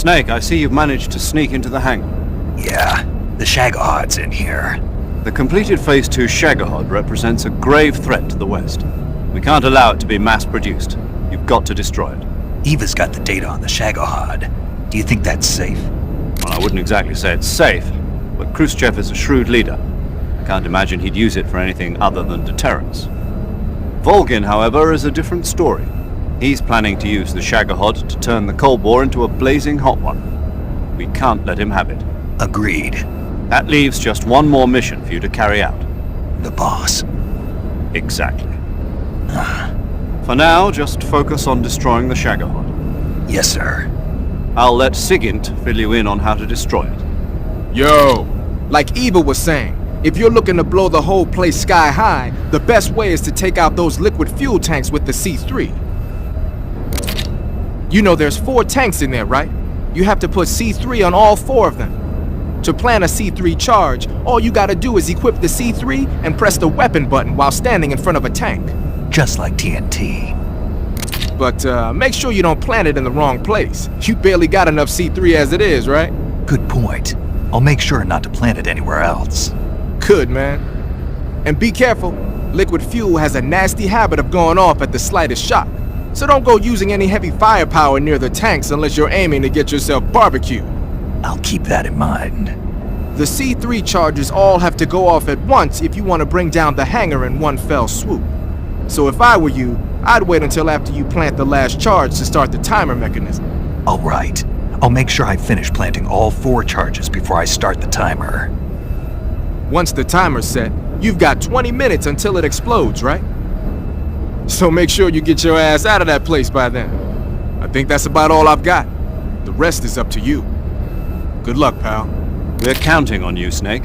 Snake, I see you've managed to sneak into the hangar. Yeah, the Shagohod's in here. The completed Phase 2 Shagohod represents a grave threat to the West. We can't allow it to be mass-produced. You've got to destroy it. Eva's got the data on the Shagohod. Do you think that's safe? Well, I wouldn't exactly say it's safe, but Khrushchev is a shrewd leader. I can't imagine he'd use it for anything other than deterrence. Volgin, however, is a different story. He's planning to use the Shagohod to turn the Cold War into a blazing hot one. We can't let him have it. Agreed. That leaves just one more mission for you to carry out. The boss. Exactly. For now, just focus on destroying the Shagohod. Yes, sir. I'll let Sigint fill you in on how to destroy it. Yo! Like Eva was saying, if you're looking to blow the whole place sky high, the best way is to take out those liquid fuel tanks with the C3. You know there's 4 tanks in there, right? You have to put C3 on all 4 of them. To plan a C3 charge, all you gotta do is equip the C3 and press the weapon button while standing in front of a tank. Just like TNT. But make sure you don't plant it in the wrong place. You barely got enough C3 as it is, right? Good point. I'll make sure not to plant it anywhere else. Good, man. And be careful. Liquid fuel has a nasty habit of going off at the slightest shock. So don't go using any heavy firepower near the tanks unless you're aiming to get yourself barbecued. I'll keep that in mind. The C3 charges all have to go off at once if you want to bring down the hangar in one fell swoop. So if I were you, I'd wait until after you plant the last charge to start the timer mechanism. All right. I'll make sure I finish planting all 4 charges before I start the timer. Once the timer's set, you've got 20 minutes until it explodes, right? So make sure you get your ass out of that place by then. I think that's about all I've got. The rest is up to you. Good luck, pal. We're counting on you, Snake.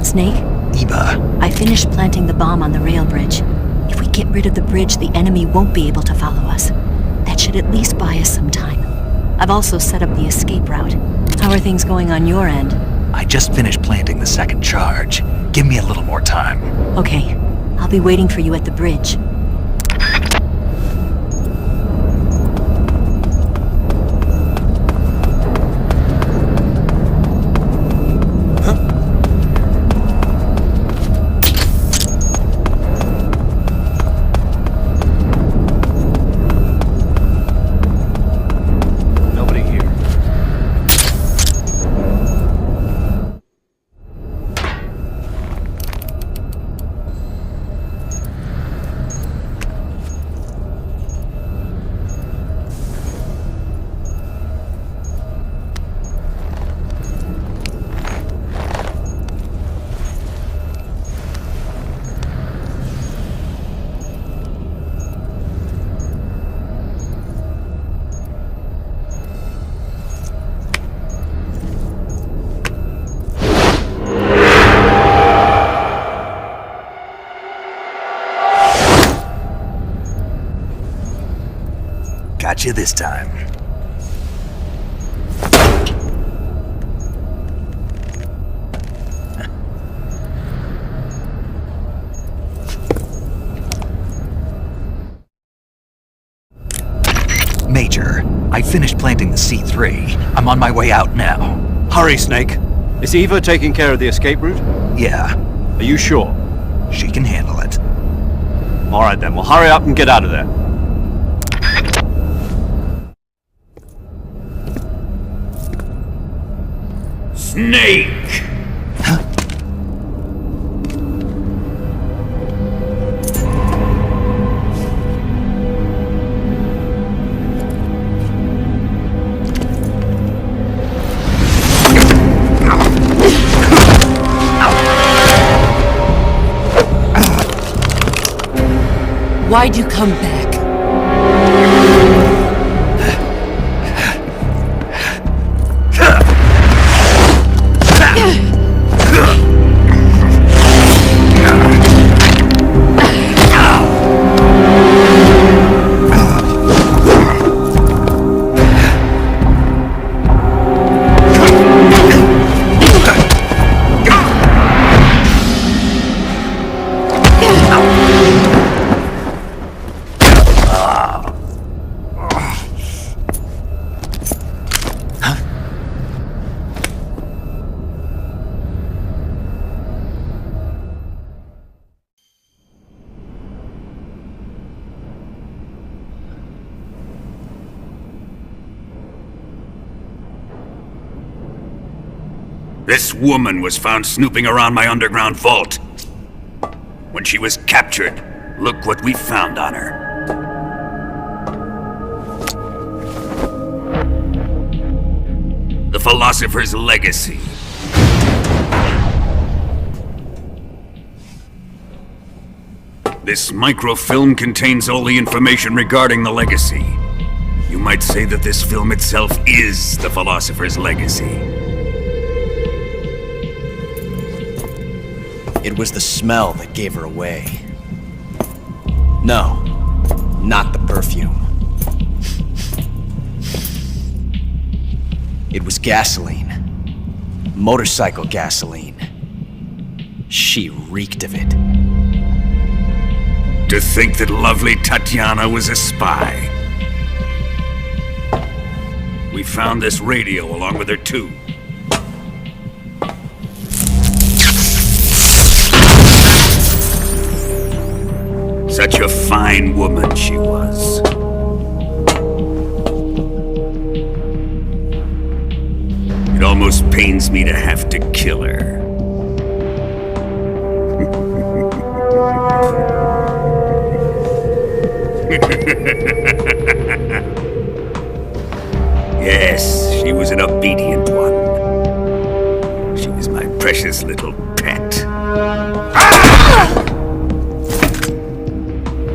Snake? Eva. I finished planting the bomb on the rail bridge. If we get rid of the bridge, the enemy won't be able to follow us. That should at least buy us some time. I've also set up the escape route. How are things going on your end? I just finished planting the 2nd charge. Give me a little more time. Okay. I'll be waiting for you at the bridge. Got you this time. Major, I finished planting the C3. I'm on my way out now. Hurry, Snake. Is Eva taking care of the escape route? Yeah, Are you sure? she can handle it. All right then, well hurry up and get out of there. Snake! Why'd you come back? This woman was found snooping around my underground vault. When she was captured, look what we found on her. The Philosopher's Legacy. This microfilm contains all the information regarding the Legacy. You might say that this film itself is the Philosopher's Legacy. It was the smell that gave her away. No, not the perfume. It was gasoline. Motorcycle gasoline. She reeked of it. To think that lovely Tatiana was a spy. We found this radio along with her too. Such a fine woman she was. It almost pains me to have to kill her. Yes, she was an obedient one. She was my precious little pet. Ah!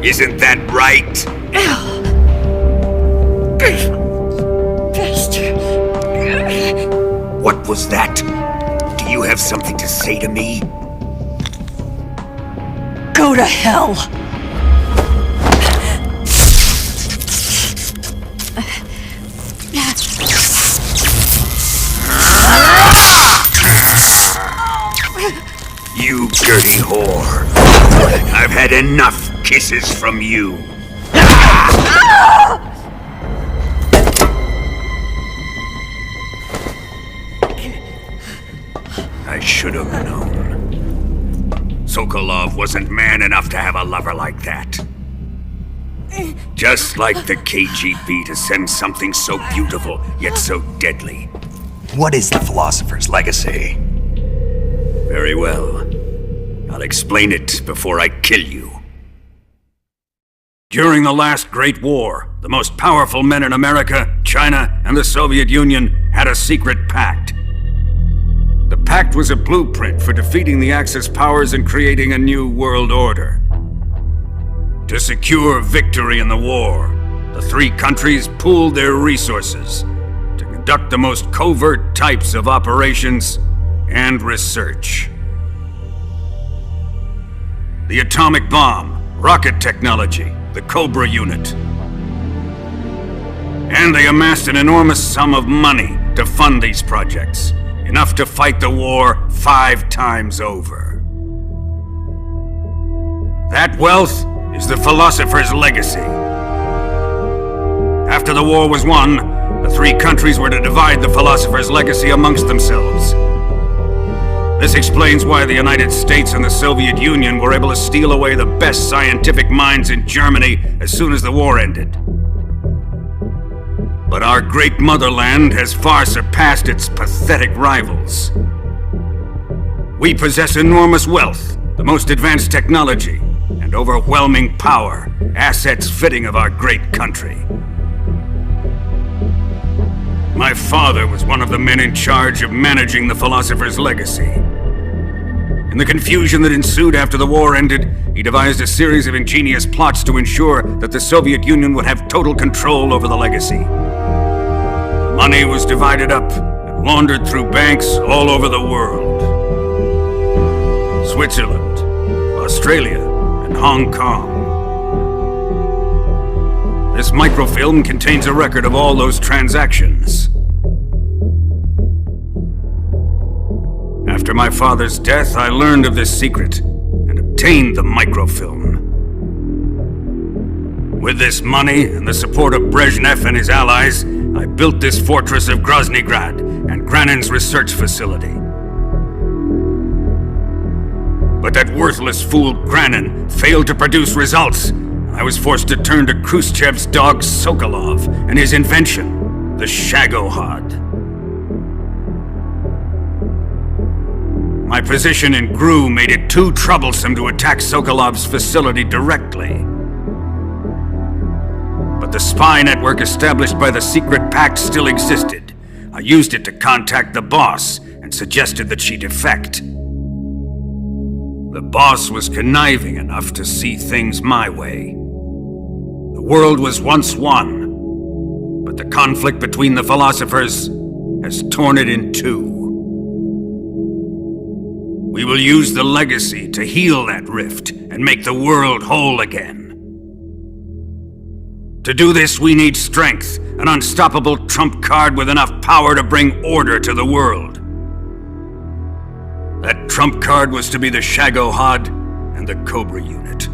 Isn't that right? Bastard. What was that? Do you have something to say to me? Go to hell. You dirty whore. I've had enough kisses from you. I should have known. Sokolov wasn't man enough to have a lover like that. Just like the KGB to send something so beautiful, yet so deadly. What is the Philosopher's Legacy? Very well. I'll explain it before I kill you. During the last Great War, the most powerful men in America, China, and the Soviet Union had a secret pact. The pact was a blueprint for defeating the Axis powers and creating a new world order. To secure victory in the war, the three countries pooled their resources to conduct the most covert types of operations and research. The atomic bomb, rocket technology, the Cobra unit. And they amassed an enormous sum of money to fund these projects, enough to fight the war 5 times over. That wealth is the Philosopher's Legacy. After the war was won, the three countries were to divide the Philosopher's Legacy amongst themselves. This explains why the United States and the Soviet Union were able to steal away the best scientific minds in Germany as soon as the war ended. But our great motherland has far surpassed its pathetic rivals. We possess enormous wealth, the most advanced technology, and overwhelming power, assets fitting of our great country. My father was one of the men in charge of managing the philosopher's legacy. In the confusion that ensued after the war ended, he devised a series of ingenious plots to ensure that the Soviet Union would have total control over the legacy. Money was divided up and laundered through banks all over the world. Switzerland, Australia, and Hong Kong. This microfilm contains a record of all those transactions. After my father's death, I learned of this secret and obtained the microfilm. With this money and the support of Brezhnev and his allies, I built this fortress of Groznygrad and Granin's research facility. But that worthless fool Granin failed to produce results. I was forced to turn to Khrushchev's dog Sokolov and his invention, the Shagohod. My position in GRU made it too troublesome to attack Sokolov's facility directly. But the spy network established by the secret pact still existed. I used it to contact the boss and suggested that she defect. The boss was conniving enough to see things my way. The world was once one, but the conflict between the philosophers has torn it in two. We will use the legacy to heal that rift and make the world whole again. To do this, we need strength, an unstoppable trump card with enough power to bring order to the world. That trump card was to be the Shagohod and the Cobra unit.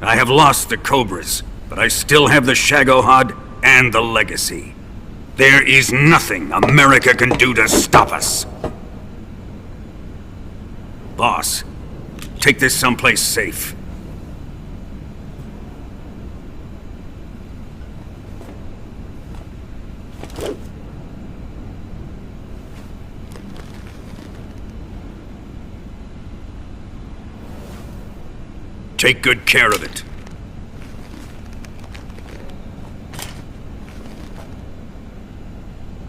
I have lost the Cobras, but I still have the Shagohod and the legacy. There is nothing America can do to stop us. Boss, take this someplace safe. Take good care of it.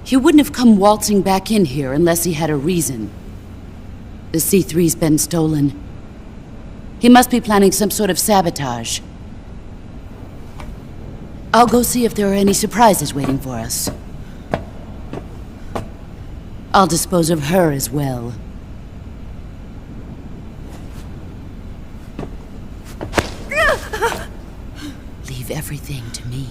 He wouldn't have come waltzing back in here unless he had a reason. The C3's been stolen. He must be planning some sort of sabotage. I'll go see if there are any surprises waiting for us. I'll dispose of her as well. Leave everything to me.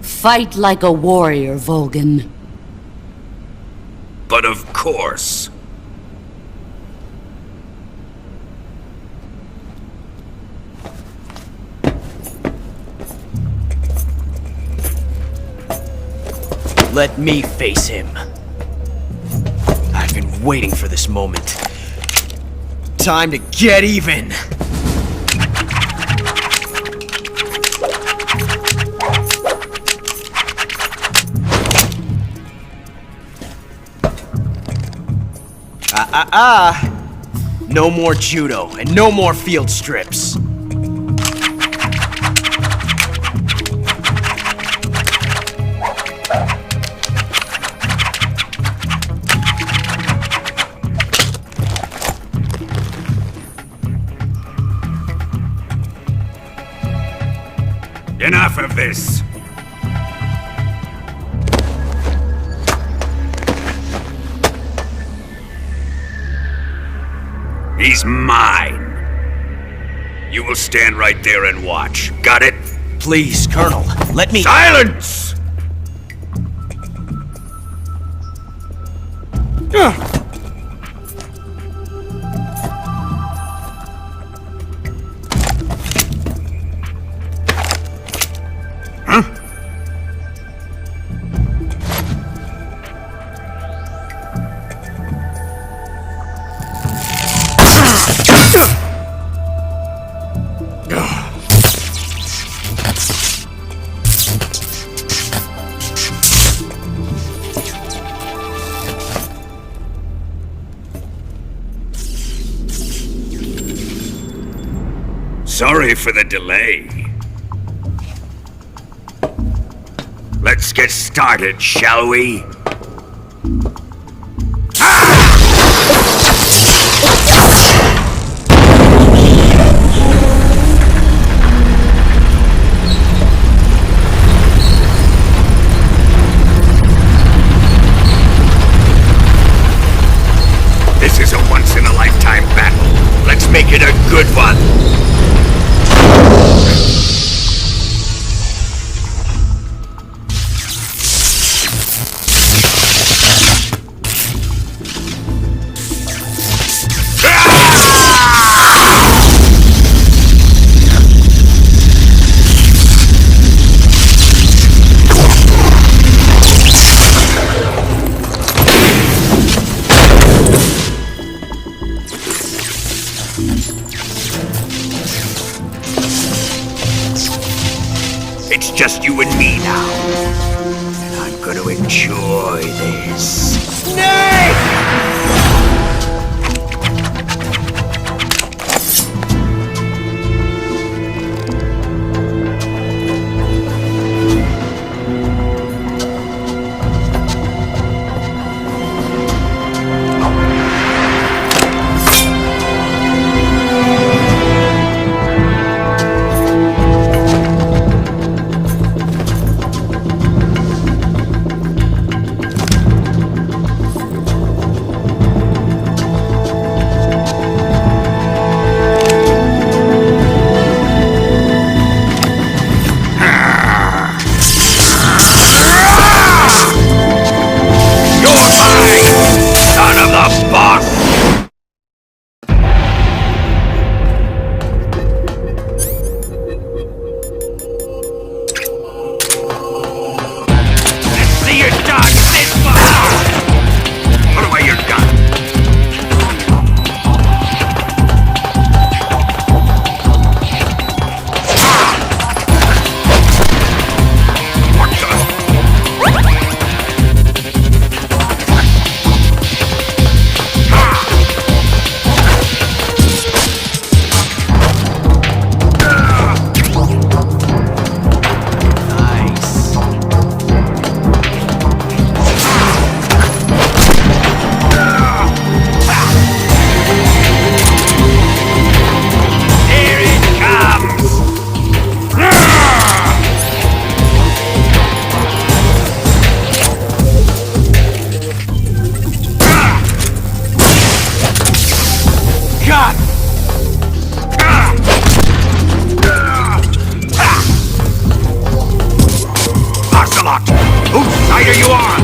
Fight like a warrior, Volgin. But of course. Let me face him. I've been waiting for this moment. Time to get even! No more judo, and no more field strips. Enough of this! He's mine. You will stand right there and watch. Got it? Please, Colonel, let me... Silence! Sorry for the delay. Let's get started, shall we? This is a once-in-a-lifetime battle. Let's make it a good one. It's just you and me now. And I'm gonna enjoy this. Snake! Whose side are you on?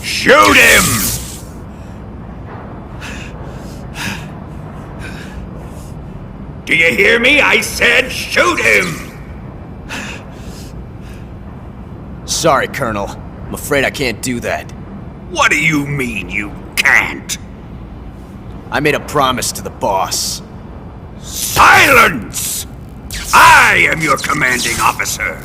Shoot him! Do you hear me? I said shoot him! Sorry, Colonel. I'm afraid I can't do that. What do you mean you can't? I made a promise to the boss. Silence! I am your commanding officer.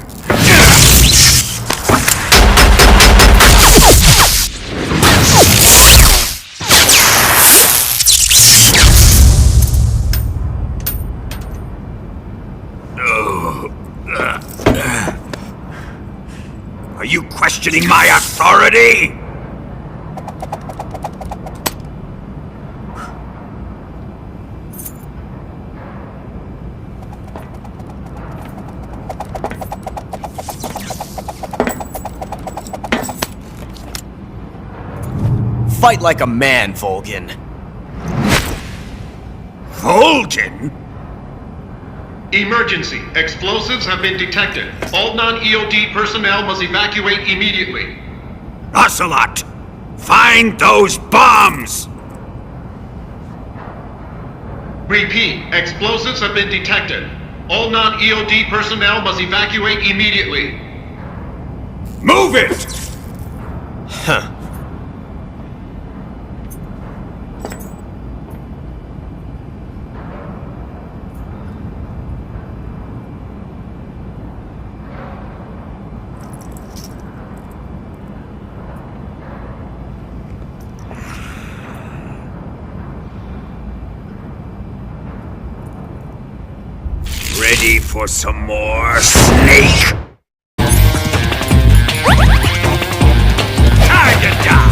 Ready? Fight like a man, Volgin. Volgin? Emergency. Explosives have been detected. All non-EOD personnel must evacuate immediately. Ocelot! Find those bombs! Repeat. Explosives have been detected. All non-EOD personnel must evacuate immediately. Move it! Huh. Ready for some more, Snake? Time to die!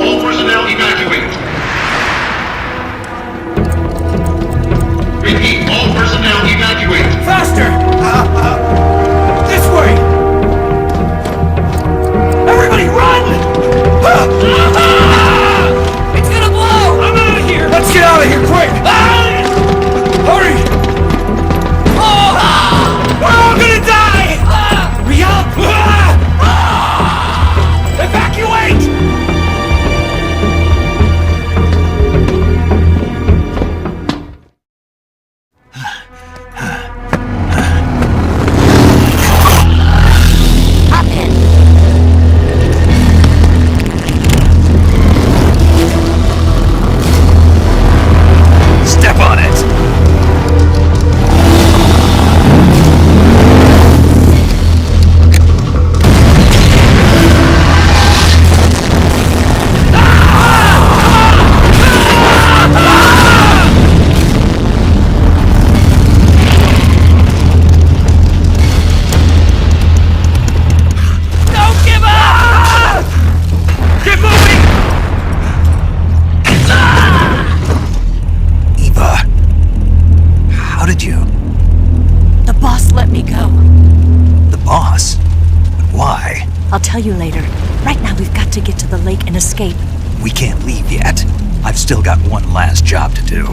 All personnel evacuate. Repeat. All personnel evacuate. Faster! This way! Everybody run! It's gonna blow! I'm out of here! Let's get out of here, quick! Hurry! We're all gonna die! Hurry up! Evacuate! Step on it! Don't give up! Keep moving! Eva, how did you... The boss let me go. The boss? But why? I'll tell you later. Right now we've got to get to the lake and escape. We can't leave yet. I've still got one last job to do.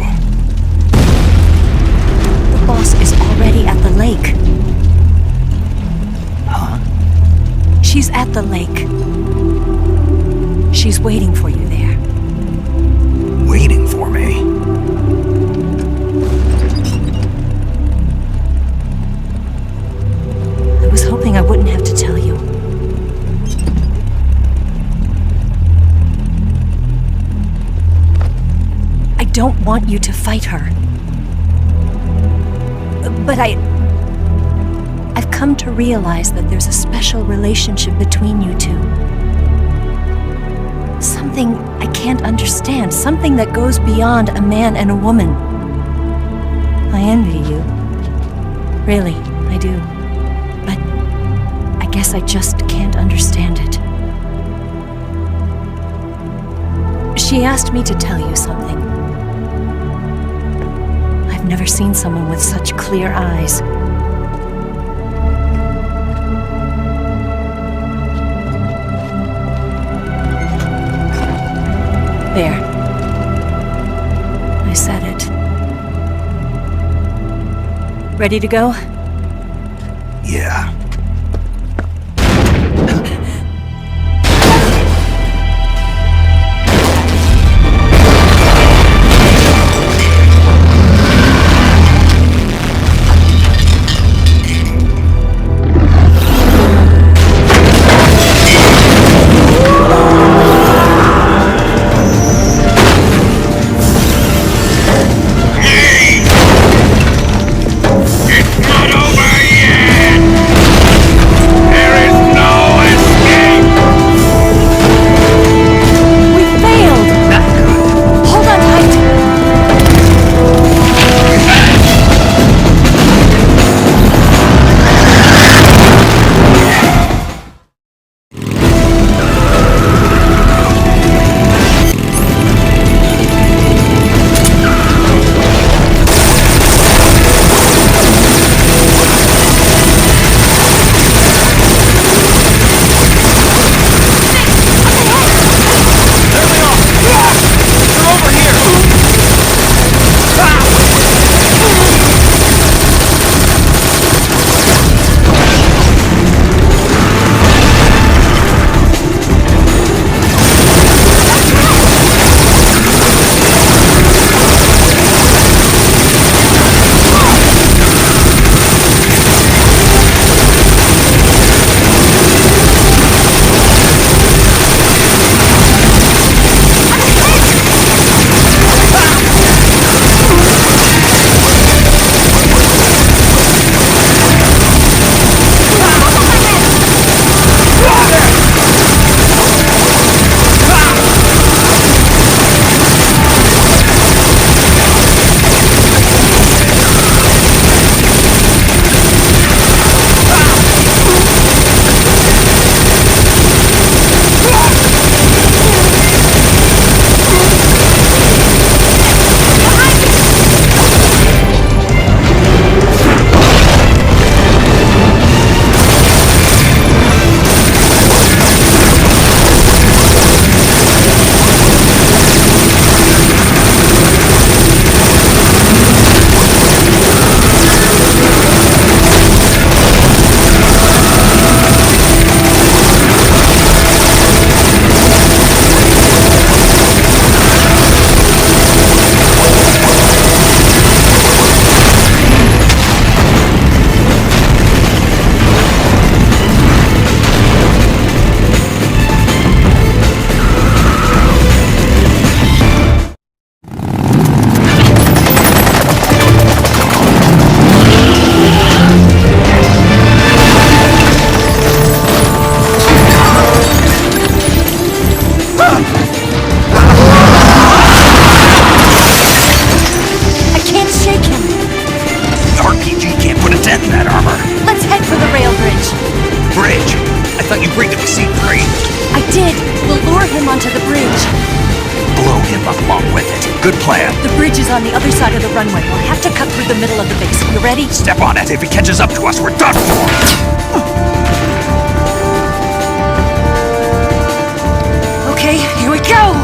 boss is already at the lake. Huh? She's at the lake. She's waiting for you there. Waiting for me? I was hoping I wouldn't have to tell you. I don't want you to fight her. But I've come to realize that there's a special relationship between you two. Something I can't understand. Something that goes beyond a man and a woman. I envy you. Really, I do. But I guess I just can't understand it. She asked me to tell you something. I've never seen someone with such clear eyes. There. I said it. Ready to go? Yeah. Good plan. The bridge is on the other side of the runway. We'll have to cut through the middle of the base. You ready? Step on it. If he catches up to us, we're done for. Okay, here we go!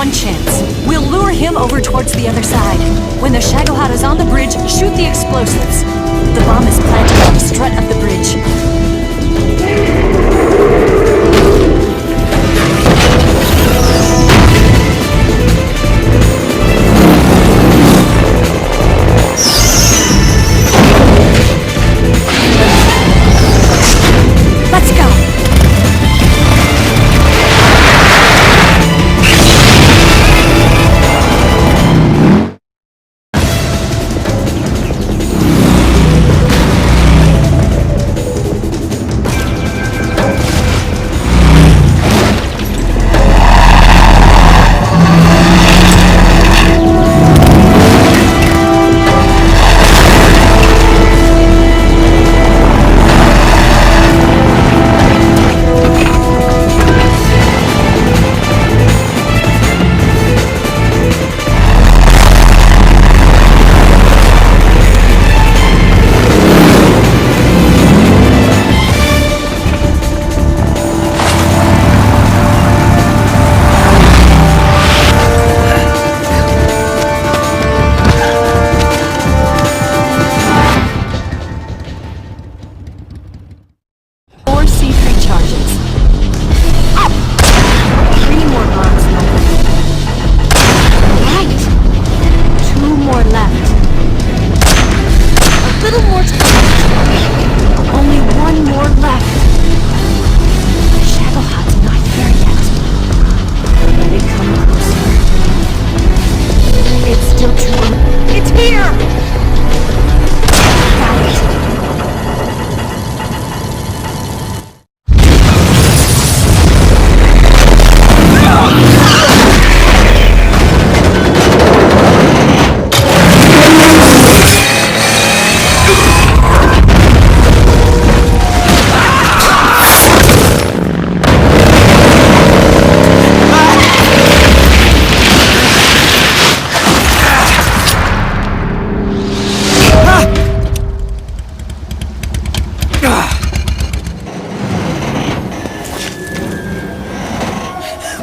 one chance. We'll lure him over towards the other side. When the Shagohod is on the bridge, shoot the explosives. The bomb is planted on the strut of the bridge. Let's go!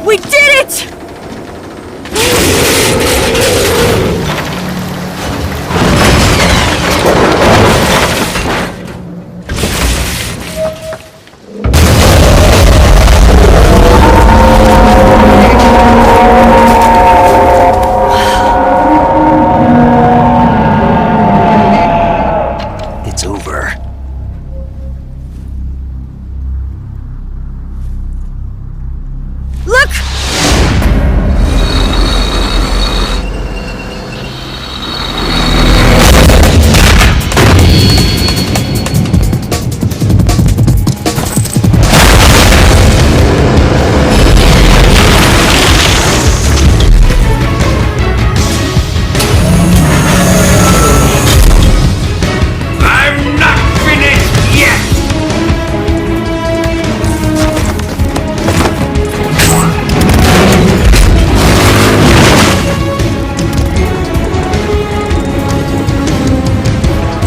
We did it! It's over. Look! I'm not finished yet!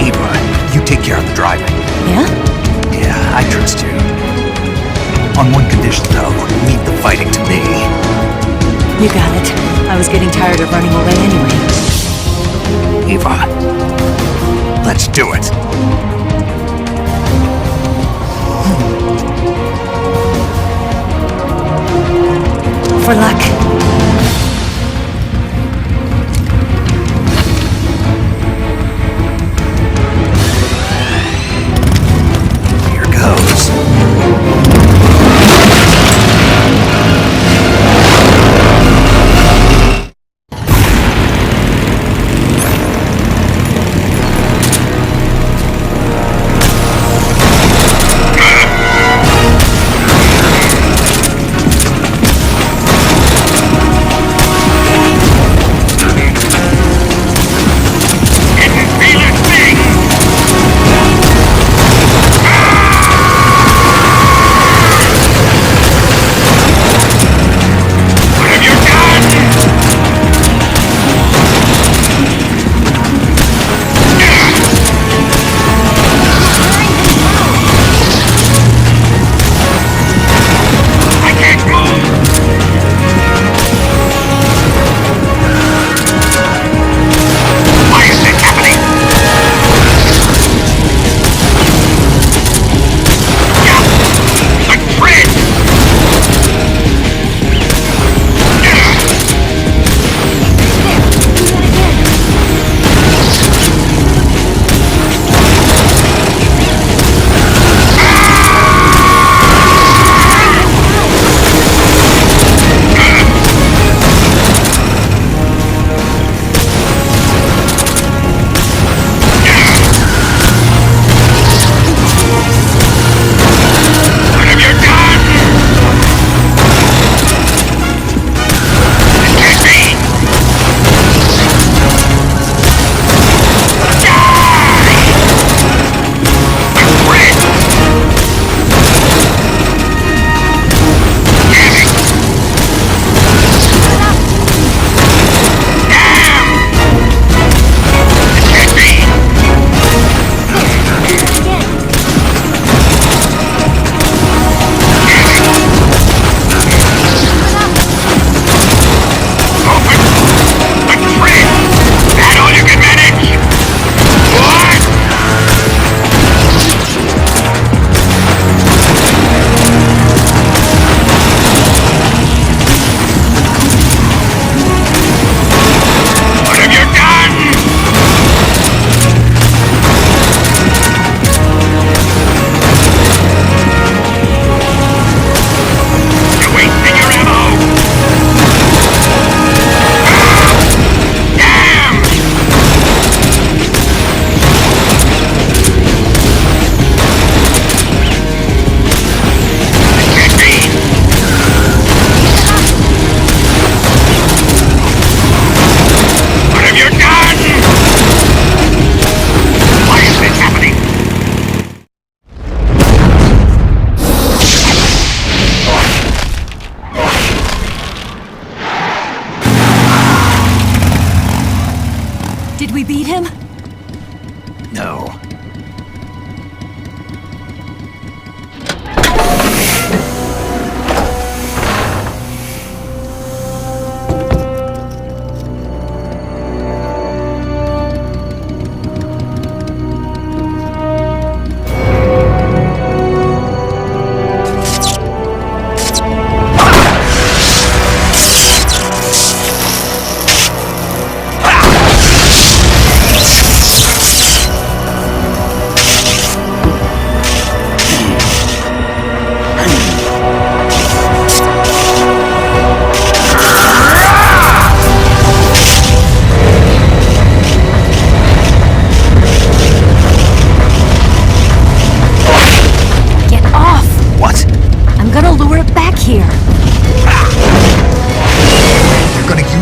Eva, you take care of the driving. Yeah? Yeah, I trust you. On one condition, though, leave the fighting to me. You got it. I was getting tired of running away anyway. Eva, let's do it. For luck. Here goes. No.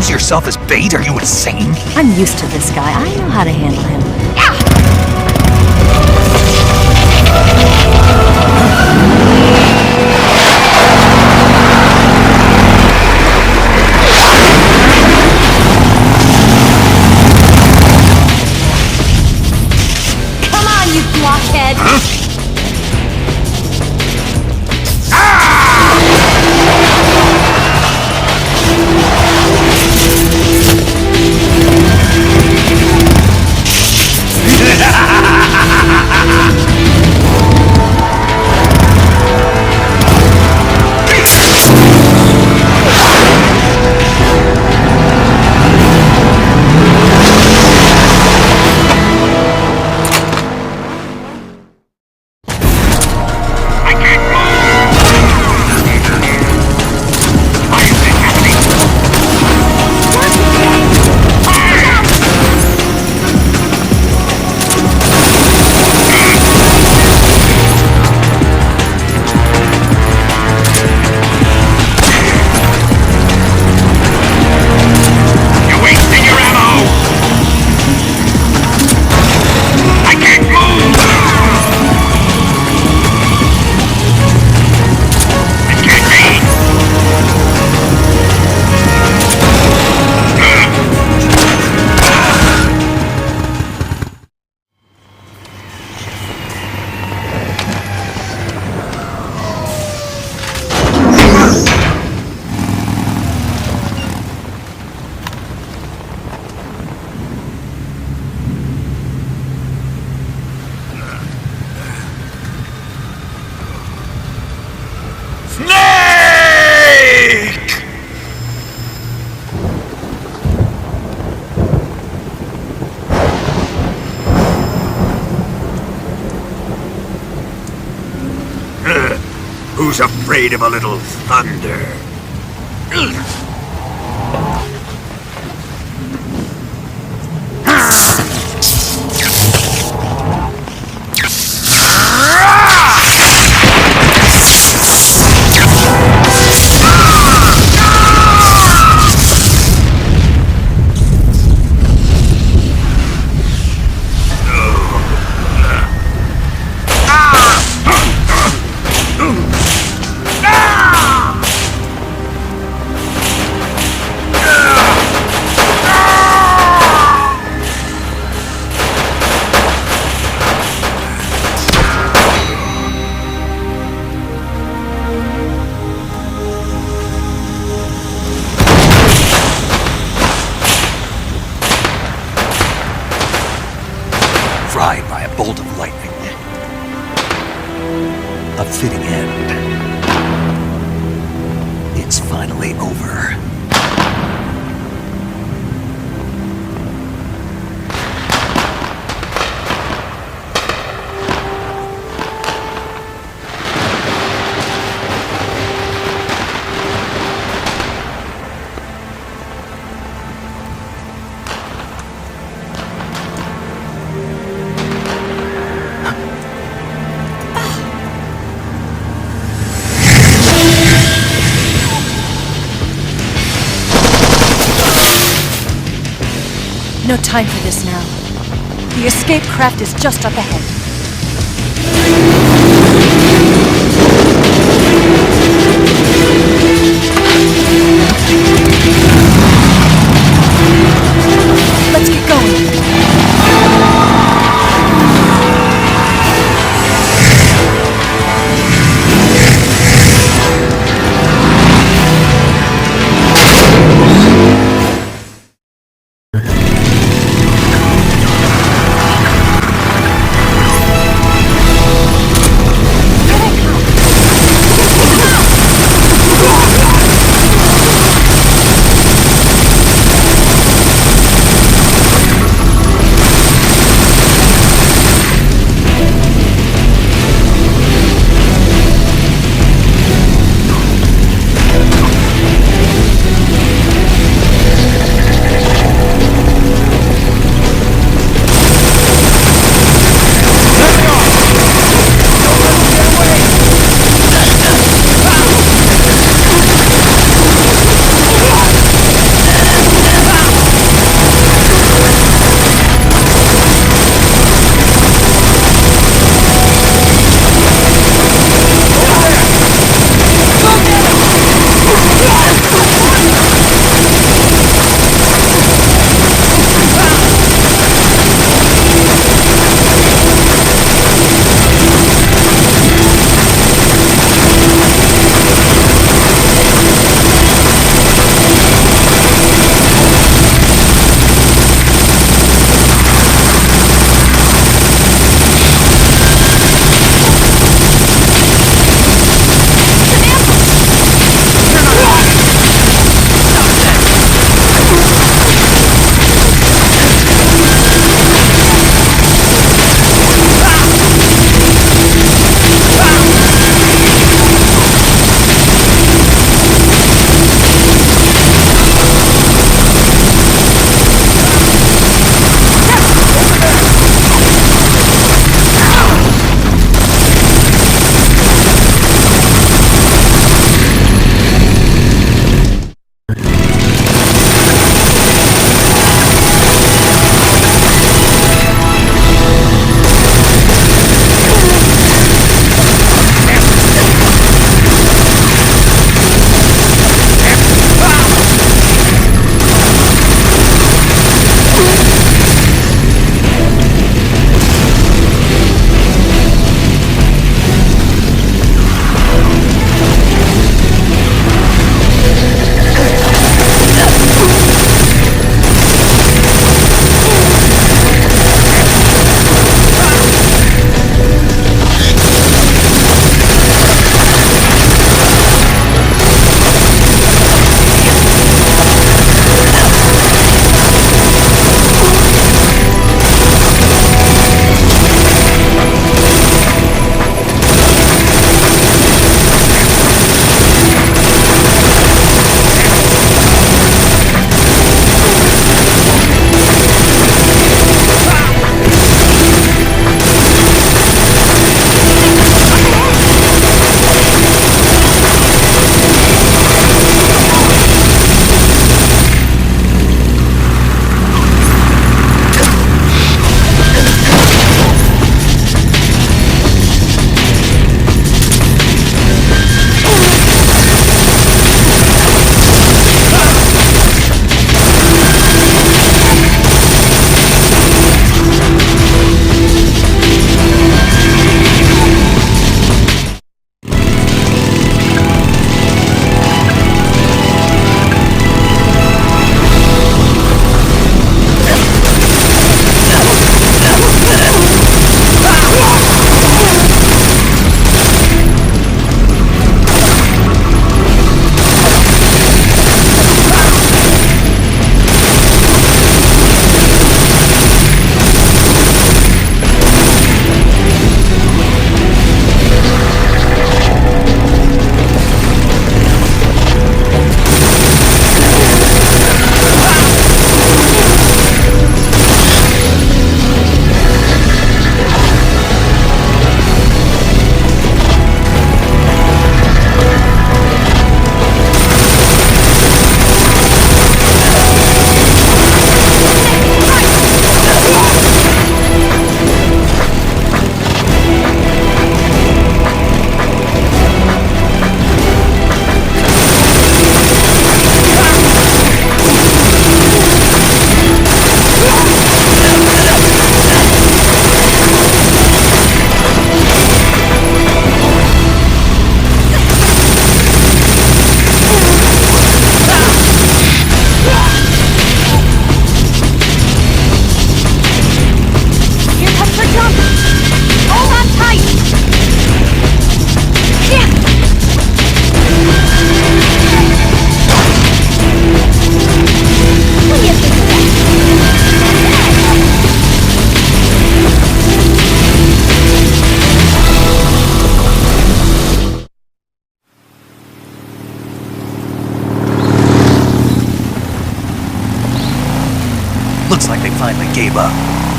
Yourself as bait? Are you insane? I'm used to this guy. I know how to handle him. Come on, you blockhead! Huh? Who's afraid of a little thunder? Fried by a bolt of lightning. A fitting end. It's finally over. No time for this now. The escape craft is just up ahead. Let's get going.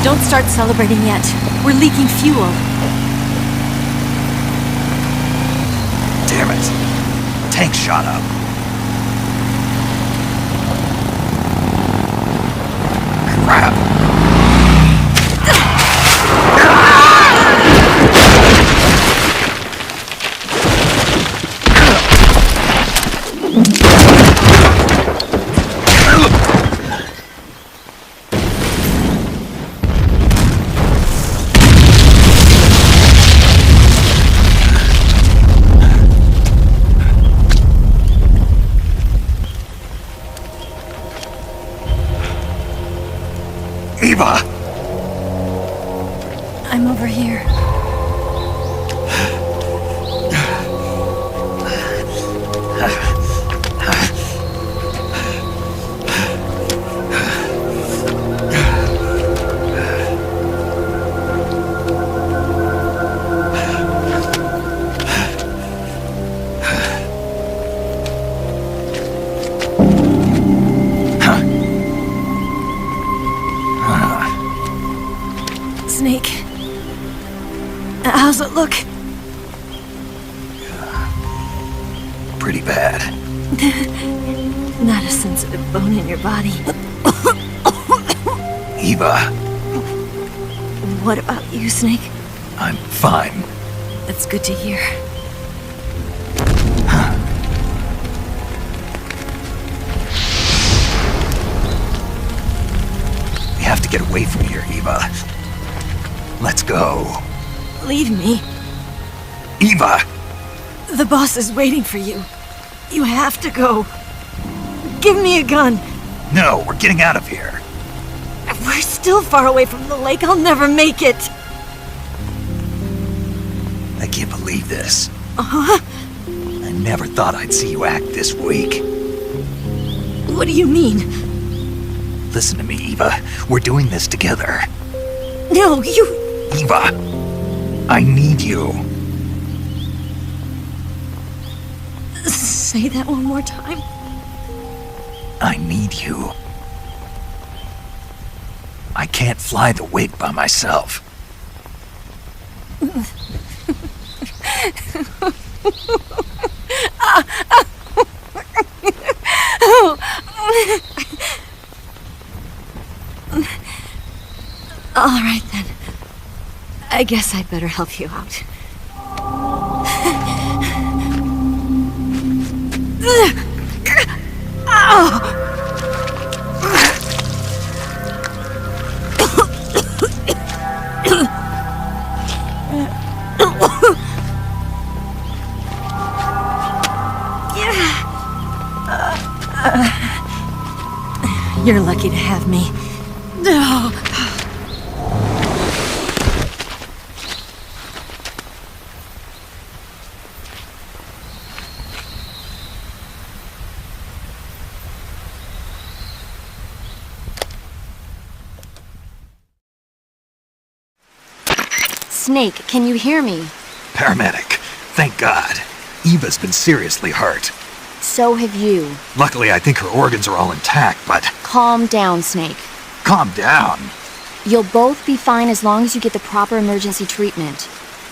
Don't start celebrating yet. We're leaking fuel. Damn it. Tank shot up. Crap. Eva! I'm over here. Snake. How's it look? Pretty bad. Not a sensitive bone in your body. Eva, What about you, Snake? I'm fine. That's good to hear. We have to get away from here, Eva. Let's go. Leave me. Eva! The boss is waiting for you. You have to go. Give me a gun. No, we're getting out of here. We're still far away from the lake. I'll never make it. I can't believe this. Uh-huh. I never thought I'd see you act this weak. What do you mean? Listen to me, Eva. We're doing this together. No, you... Eva! I need you. Say that one more time. I need you. I can't fly the wig by myself. All right, then. I guess I'd better help you out. You're lucky to have me. Snake, can you hear me? Paramedic. Thank God. Eva's been seriously hurt. So have you. Luckily, I think her organs are all intact, but... Calm down, Snake. Calm down. You'll both be fine as long as you get the proper emergency treatment.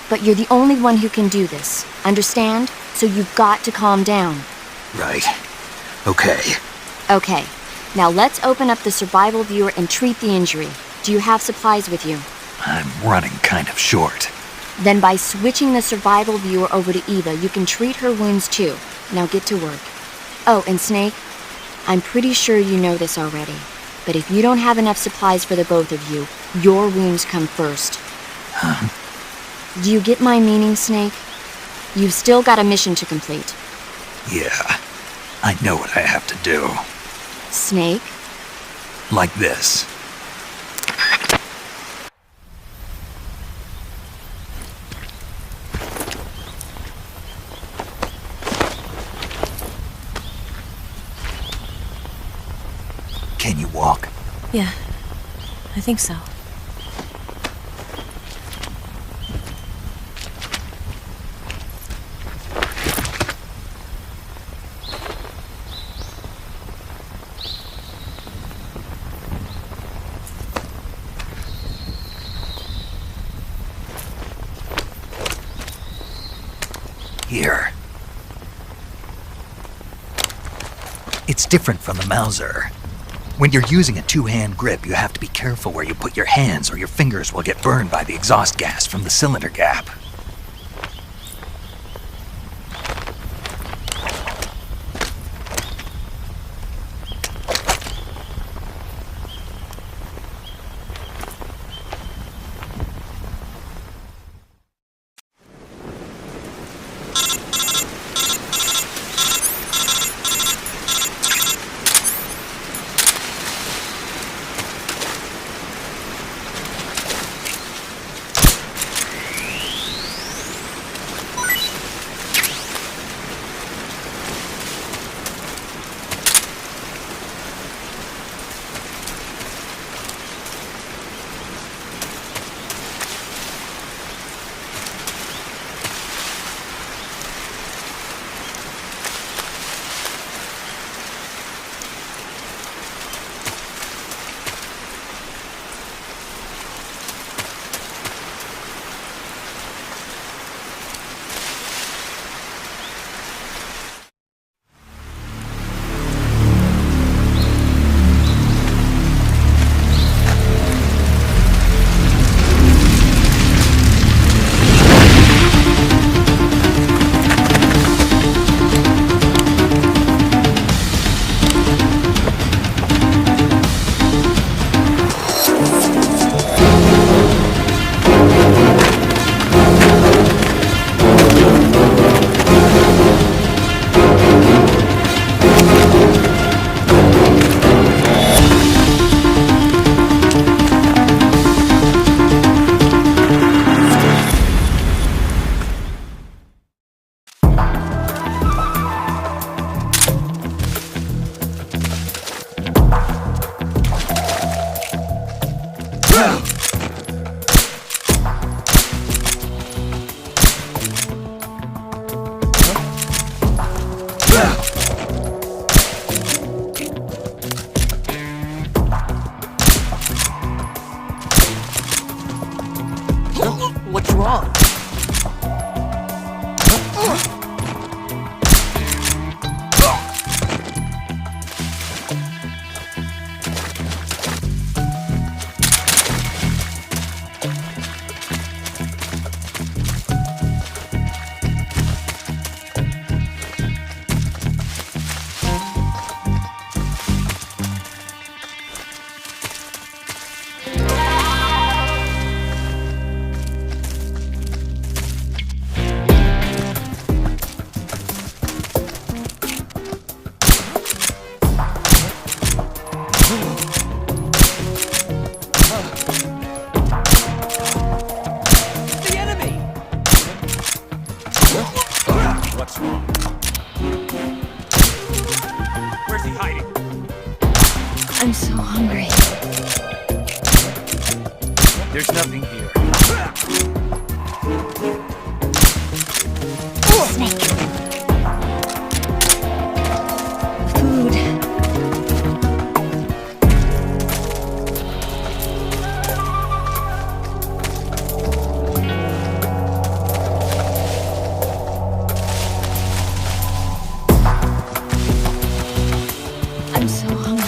But you're the only one who can do this. Understand? So you've got to calm down. Right. Okay. Okay. Now let's open up the survival viewer and treat the injury. Do you have supplies with you? I'm running kind of short. Then by switching the survival viewer over to Eva, you can treat her wounds too. Now get to work. Oh, and Snake, I'm pretty sure you know this already, but if you don't have enough supplies for the both of you, your wounds come first. Huh? Do you get my meaning, Snake? You've still got a mission to complete. Yeah, I know what I have to do. Snake? Like this. Can you walk? Yeah, I think so. here. It's different from the Mauser. When you're using a two-hand grip, you have to be careful where you put your hands or your fingers will get burned by the exhaust gas from the cylinder gap. What's wrong? What's wrong? Where's he hiding? I'm so hungry. There's nothing here. Snake. Food. I'm so hungry.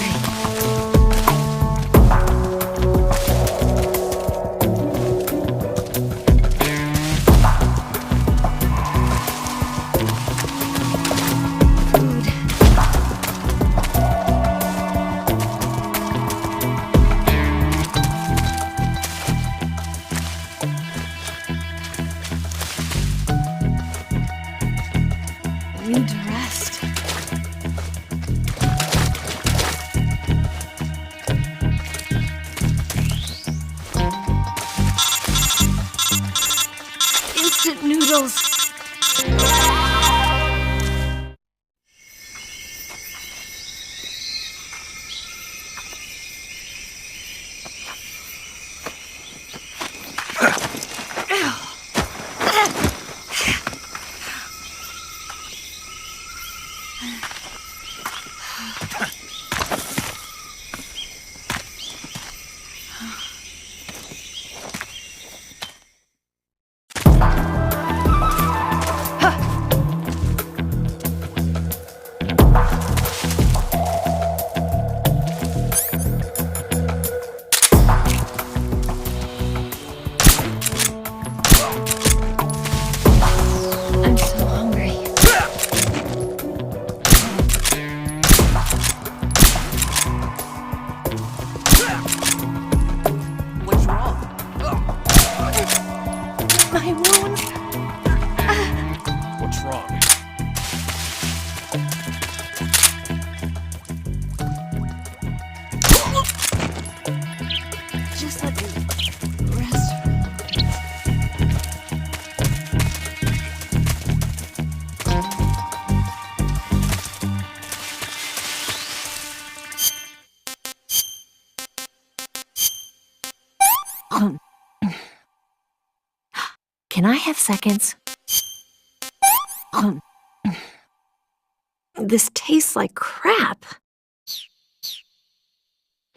I need to rest. Instant noodles. My wounds. What's wrong? Just let me rest. Can I have seconds? This tastes like crap.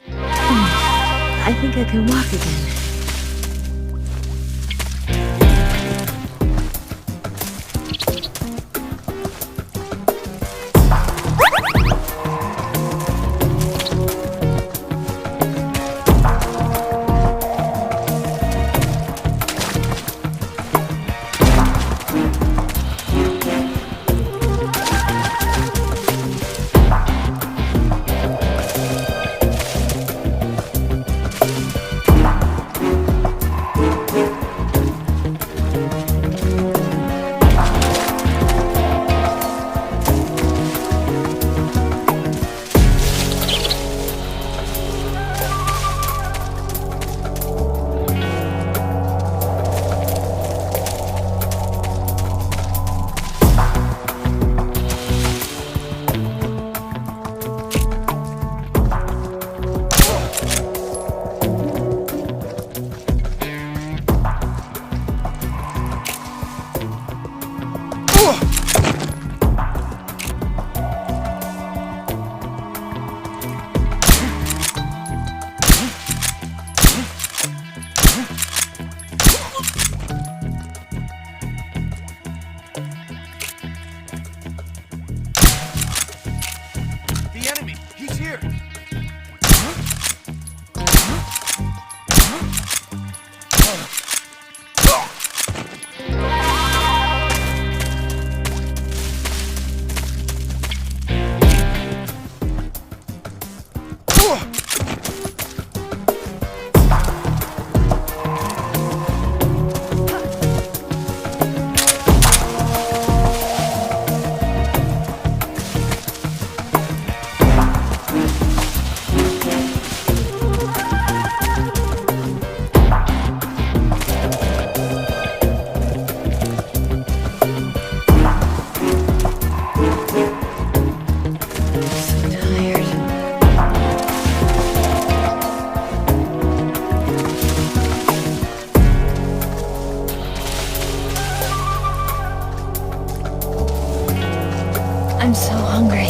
I think I can walk again. I'm so hungry.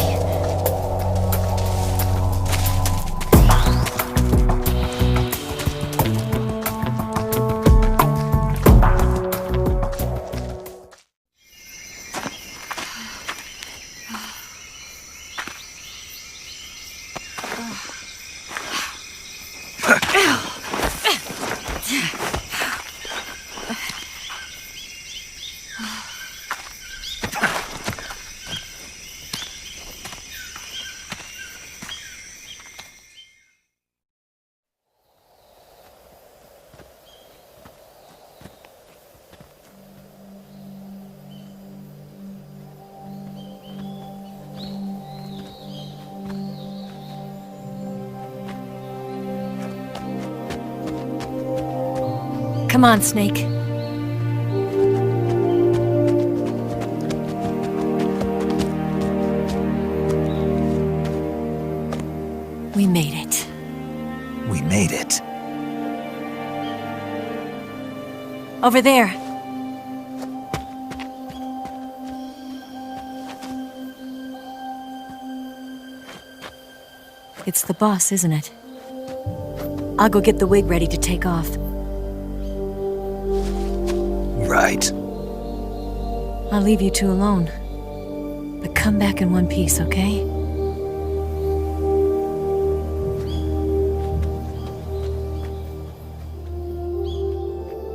Come on, Snake. We made it. We made it. Over there. It's the boss, isn't it? I'll go get the wig ready to take off. Right. I'll leave you two alone. But come back in one piece, okay?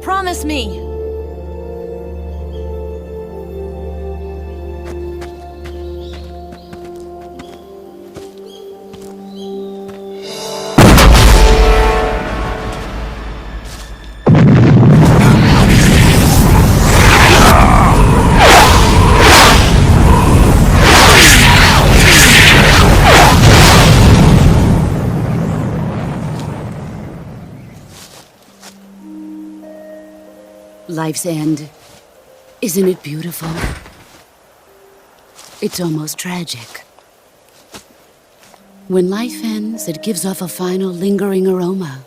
Promise me! Life's end. Isn't it beautiful? It's almost tragic. When life ends, it gives off a final lingering aroma.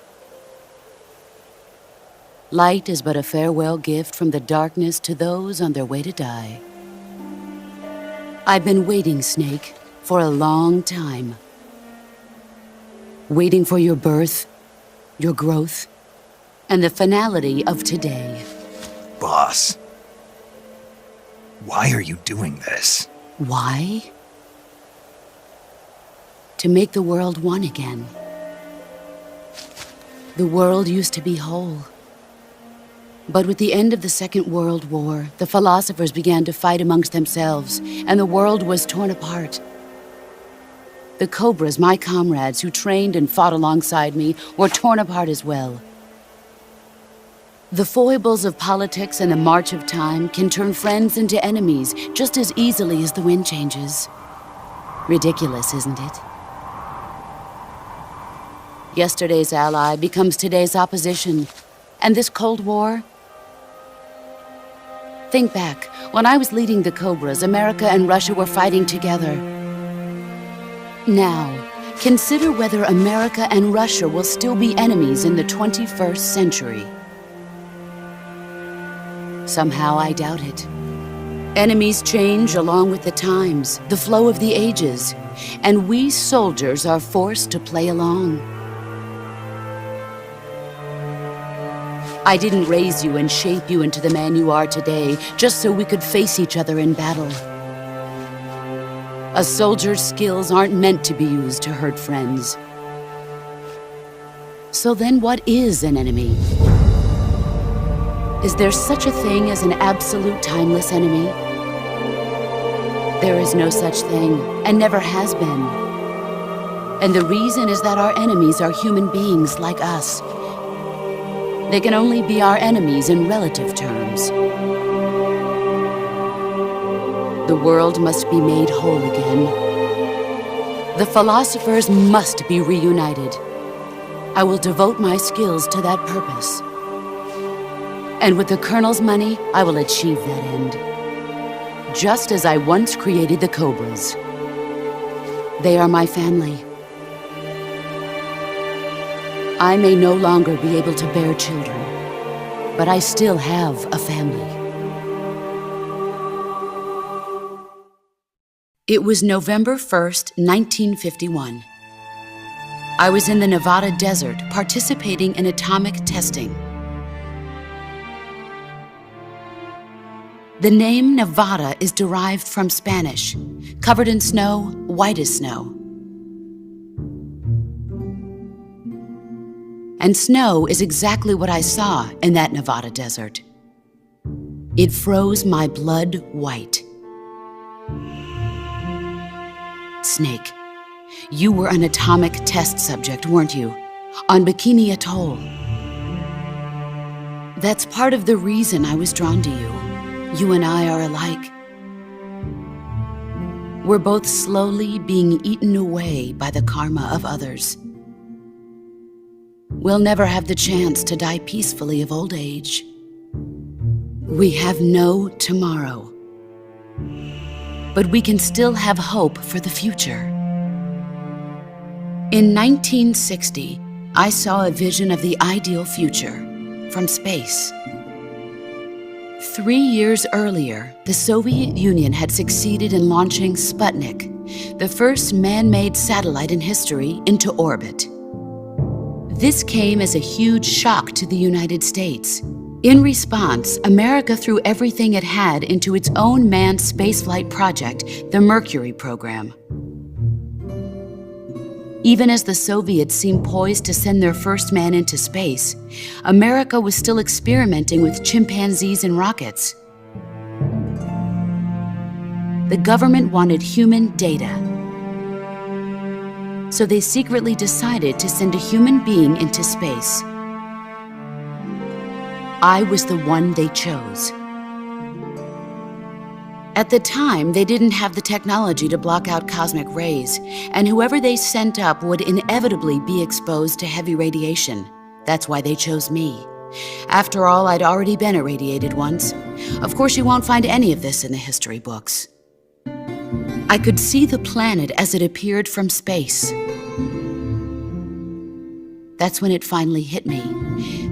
Light is but a farewell gift from the darkness to those on their way to die. I've been waiting, Snake, for a long time. Waiting for your birth, your growth, and the finality of today. Boss, why are you doing this? Why? To make the world one again. The world used to be whole. But with the end of the Second World War, the philosophers began to fight amongst themselves, and the world was torn apart. The Cobras, my comrades who trained and fought alongside me, were torn apart as well. The foibles of politics and the march of time can turn friends into enemies just as easily as the wind changes. Ridiculous, isn't it? Yesterday's ally becomes today's opposition. And this Cold War? Think back. When I was leading the Cobras, America and Russia were fighting together. Now, consider whether America and Russia will still be enemies in the 21st century. Somehow I doubt it. Enemies change along with the times, the flow of the ages, and we soldiers are forced to play along. I didn't raise you and shape you into the man you are today just so we could face each other in battle. A soldier's skills aren't meant to be used to hurt friends. So then what is an enemy? Is there such a thing as an absolute timeless enemy? There is no such thing, and never has been. And the reason is that our enemies are human beings like us. They can only be our enemies in relative terms. The world must be made whole again. The philosophers must be reunited. I will devote my skills to that purpose. And with the Colonel's money, I will achieve that end. Just as I once created the Cobras. They are my family. I may no longer be able to bear children, but I still have a family. It was November 1st, 1951. I was in the Nevada desert participating in atomic testing. The name Nevada is derived from Spanish, covered in snow, white as snow. And snow is exactly what I saw in that Nevada desert. It froze my blood white. Snake, you were an atomic test subject, weren't you? On Bikini Atoll. That's part of the reason I was drawn to you. You and I are alike. We're both slowly being eaten away by the karma of others. We'll never have the chance to die peacefully of old age. We have no tomorrow. But we can still have hope for the future. In 1960, I saw a vision of the ideal future from space. 3 years earlier, the Soviet Union had succeeded in launching Sputnik, the first man-made satellite in history, into orbit. This came as a huge shock to the United States. In response, America threw everything it had into its own manned spaceflight project, the Mercury program. Even as the Soviets seemed poised to send their first man into space, America was still experimenting with chimpanzees and rockets. The government wanted human data. So they secretly decided to send a human being into space. I was the one they chose. At the time, they didn't have the technology to block out cosmic rays, and whoever they sent up would inevitably be exposed to heavy radiation. That's why they chose me. After all, I'd already been irradiated once. Of course, you won't find any of this in the history books. I could see the planet as it appeared from space. That's when it finally hit me.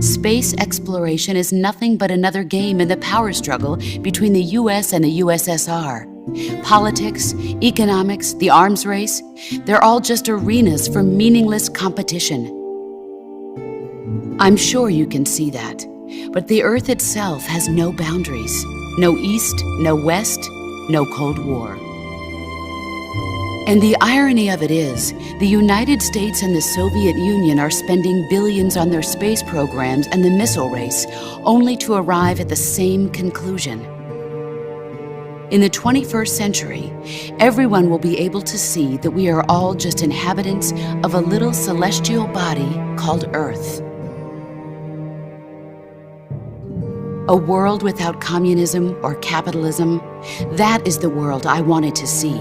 Space exploration is nothing but another game in the power struggle between the US and the USSR. Politics, economics, the arms race, they're all just arenas for meaningless competition. I'm sure you can see that, but the Earth itself has no boundaries. No East, no West, no Cold War. And the irony of it is, the United States and the Soviet Union are spending billions on their space programs and the missile race, only to arrive at the same conclusion. In the 21st century, everyone will be able to see that we are all just inhabitants of a little celestial body called Earth. A world without communism or capitalism, that is the world I wanted to see.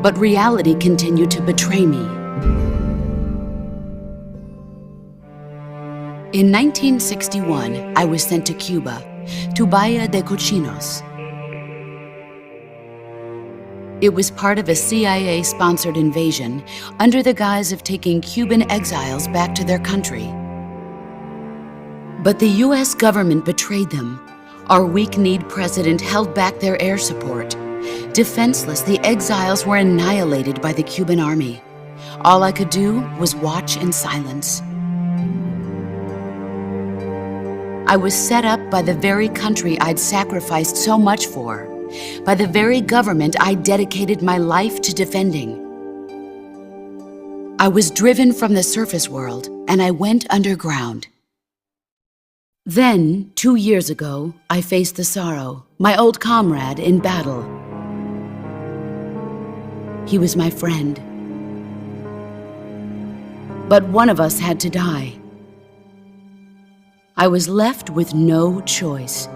But reality continued to betray me. In 1961, I was sent to Cuba, to Bahia de Cochinos. It was part of a CIA-sponsored invasion under the guise of taking Cuban exiles back to their country. But the US government betrayed them. Our weak-kneed president held back their air support. Defenseless, the exiles were annihilated by the Cuban army. All I could do was watch in silence. I was set up by the very country I'd sacrificed so much for, by the very government I dedicated my life to defending. I was driven from the surface world, and I went underground. Then, 2 years ago, I faced the Sorrow, my old comrade in battle. He was my friend. But one of us had to die. I was left with no choice.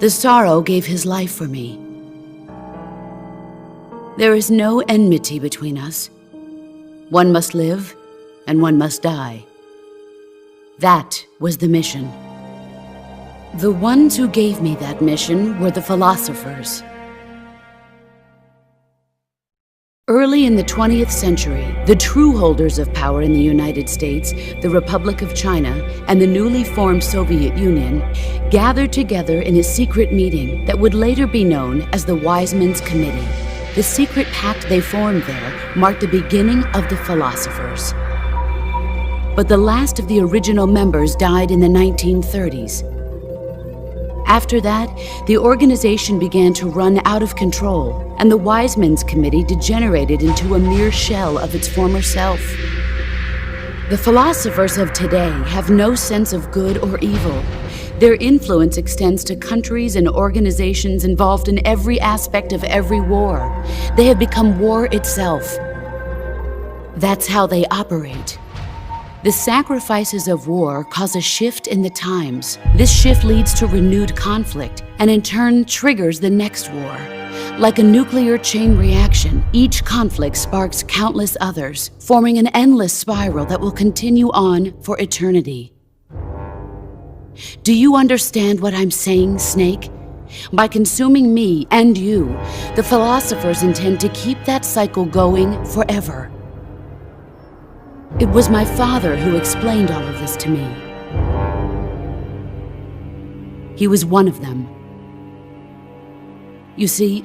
The Sorrow gave his life for me. There is no enmity between us. One must live, and one must die. That was the mission. The ones who gave me that mission were the philosophers. Early in the 20th century, the true holders of power in the United States, the Republic of China, and the newly formed Soviet Union gathered together in a secret meeting that would later be known as the Wiseman's Committee. The secret pact they formed there marked the beginning of the philosophers. But the last of the original members died in the 1930s. After that, the organization began to run out of control, and the Wiseman's Committee degenerated into a mere shell of its former self. The philosophers of today have no sense of good or evil. Their influence extends to countries and organizations involved in every aspect of every war. They have become war itself. That's how they operate. The sacrifices of war cause a shift in the times. This shift leads to renewed conflict, and in turn triggers the next war. Like a nuclear chain reaction, each conflict sparks countless others, forming an endless spiral that will continue on for eternity. Do you understand what I'm saying, Snake? By consuming me and you, the philosophers intend to keep that cycle going forever. It was my father who explained all of this to me. He was one of them. You see,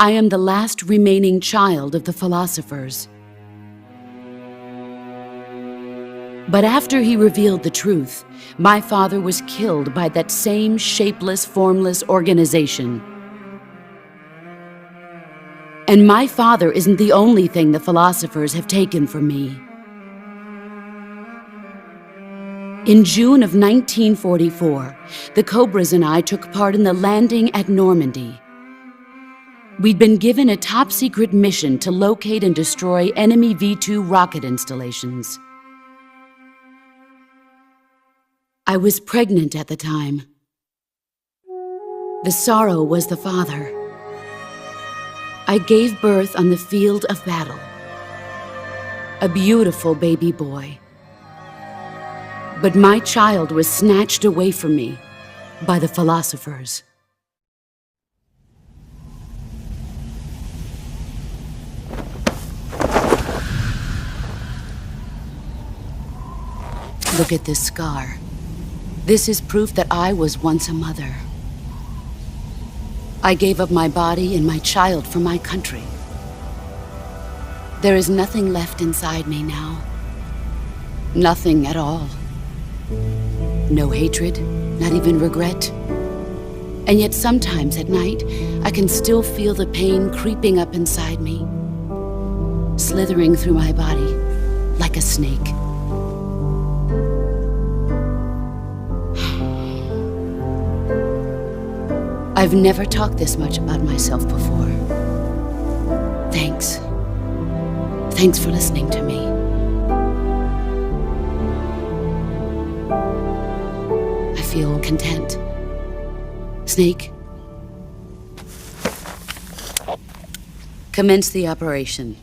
I am the last remaining child of the philosophers. But after he revealed the truth, my father was killed by that same shapeless, formless organization. And my father isn't the only thing the philosophers have taken from me. In June of 1944, the Cobras and I took part in the landing at Normandy. We'd been given a top-secret mission to locate and destroy enemy V-2 rocket installations. I was pregnant at the time. The Sorrow was the father. I gave birth on the field of battle. A beautiful baby boy, But my child was snatched away from me by the philosophers. Look at this scar. This is proof that I was once a mother. I gave up my body and my child for my country. There is nothing left inside me now. Nothing at all. No hatred, not even regret. And yet sometimes at night, I can still feel the pain creeping up inside me, slithering through my body like a snake. I've never talked this much about myself before. Thanks. Thanks for listening to me. I feel content. Snake, commence the operation.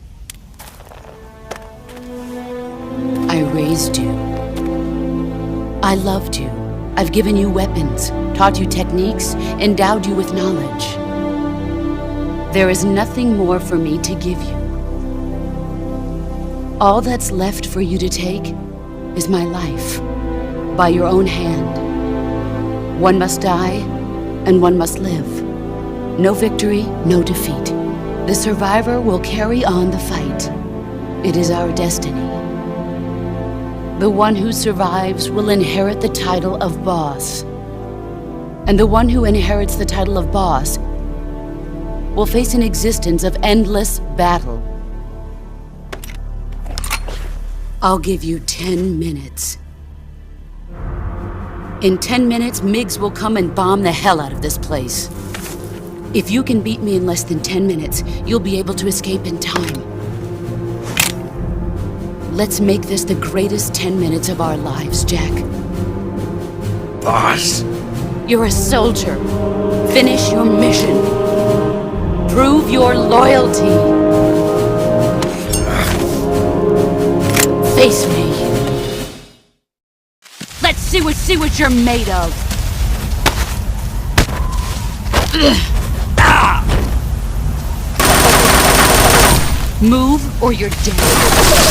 I raised you. I loved you. I've given you weapons, taught you techniques, endowed you with knowledge. There is nothing more for me to give you. All that's left for you to take is my life, by your own hand. One must die, and one must live. No victory, no defeat. The survivor will carry on the fight. It is our destiny. The one who survives will inherit the title of boss. And the one who inherits the title of boss will face an existence of endless battle. I'll give you 10 minutes. In 10 minutes, MiGs will come and bomb the hell out of this place. If you can beat me in less than 10 minutes, you'll be able to escape in time. Let's make this the greatest 10 minutes of our lives, Jack. Boss? You're a soldier. Finish your mission. Prove your loyalty. Face me. Let's see what you're made of. Move or you're dead.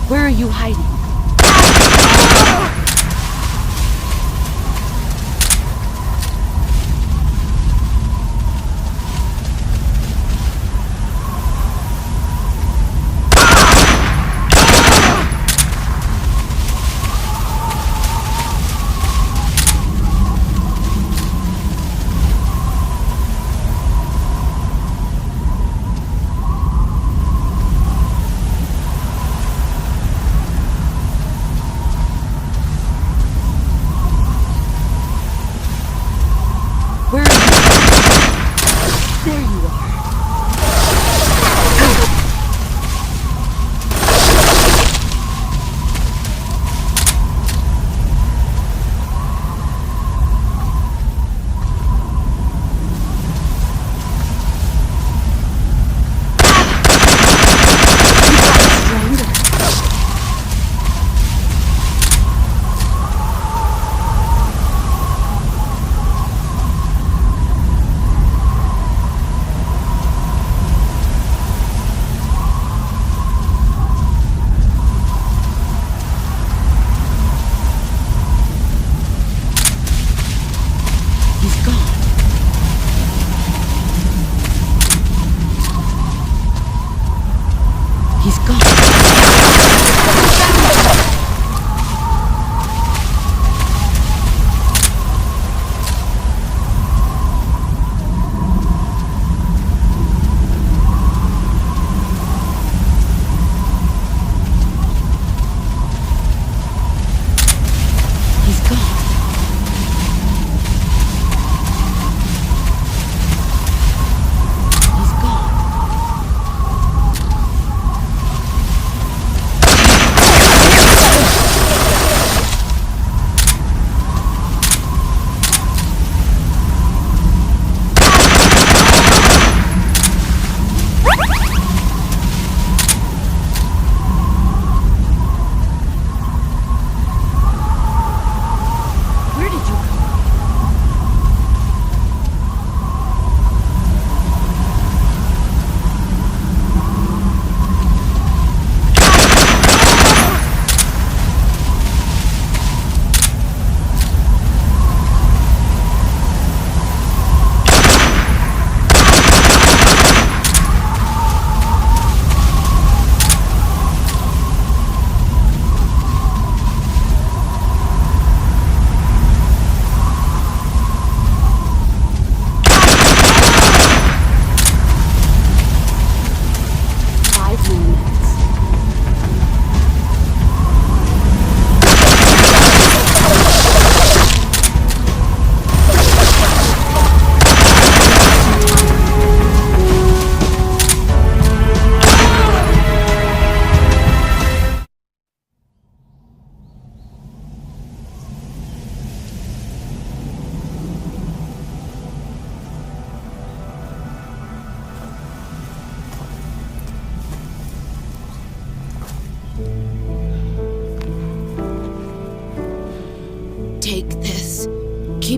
Where are you hiding?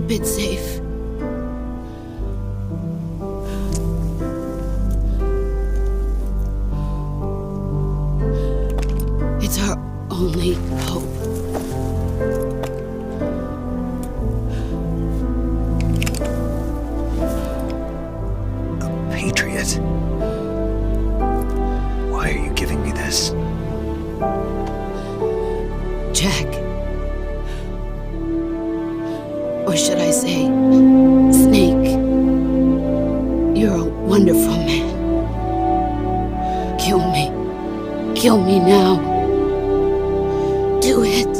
keep it safe. It's our only hope. A patriot? Why are you giving me this? Jack. Or should I say, Snake. You're a wonderful man. Kill me. Kill me now. Do it.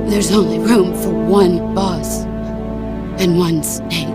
There's only room for one boss and one snake.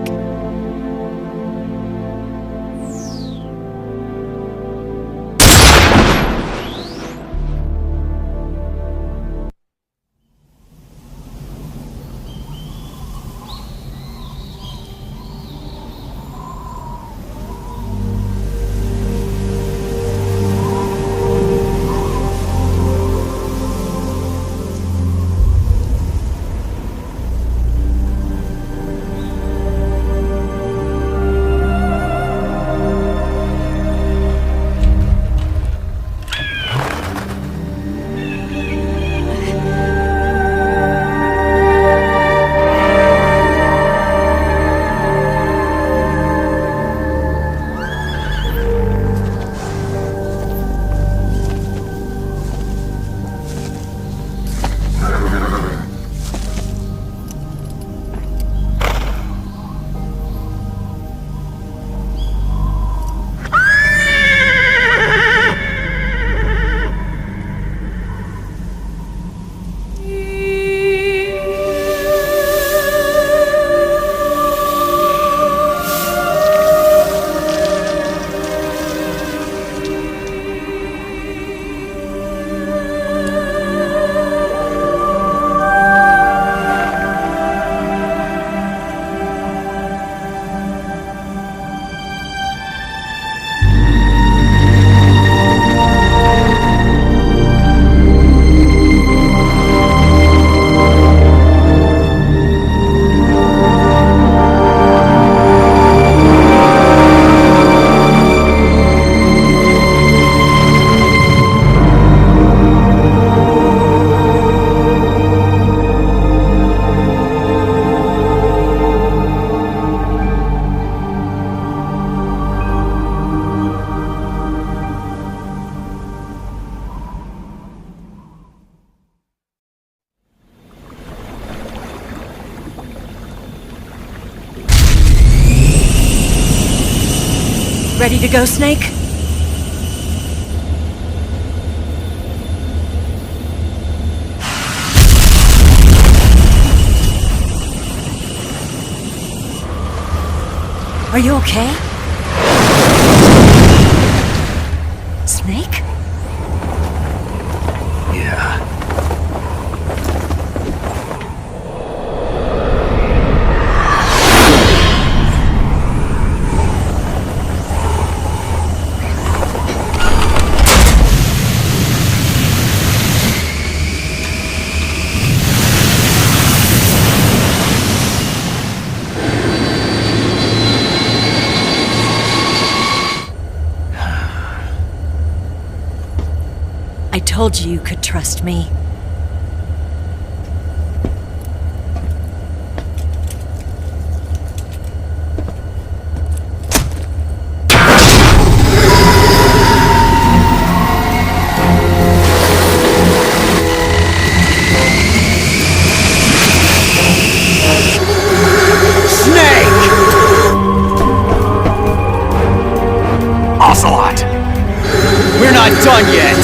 Ready to go, Snake? Are you okay? Snake? Yeah. I told you you could trust me. Ocelot! We're not done yet!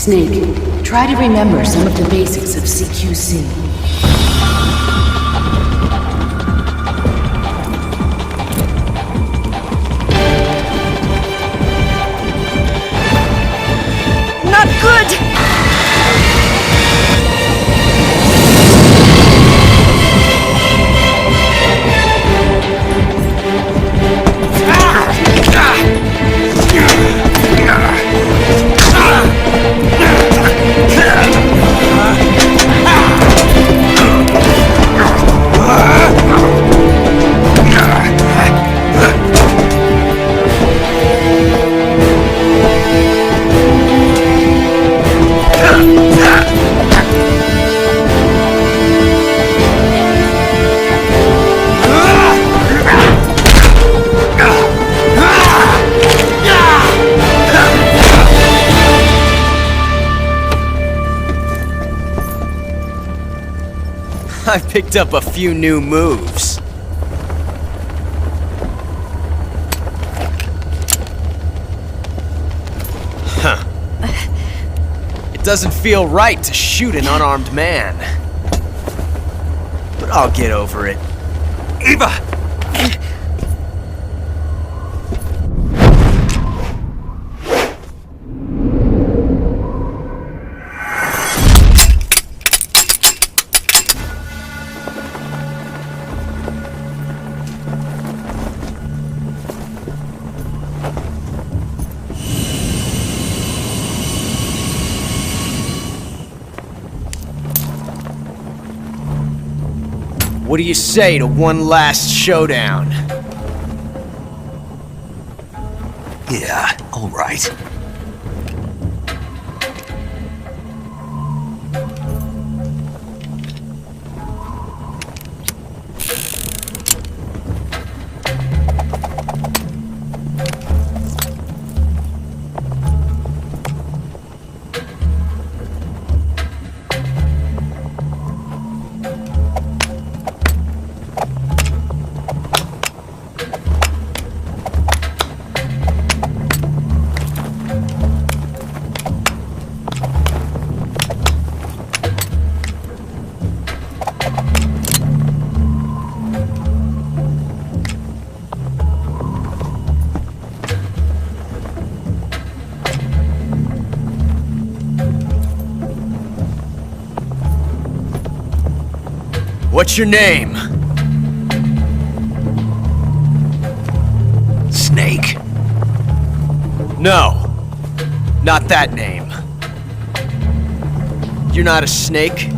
Snake, try to remember some of the basics of CQC. Not good! I've picked up a few new moves. Huh. It doesn't feel right to shoot an unarmed man. But I'll get over it. Eva! What do you say to one last showdown? Yeah, all right. What's your name? Snake. No, not that name. You're not a snake,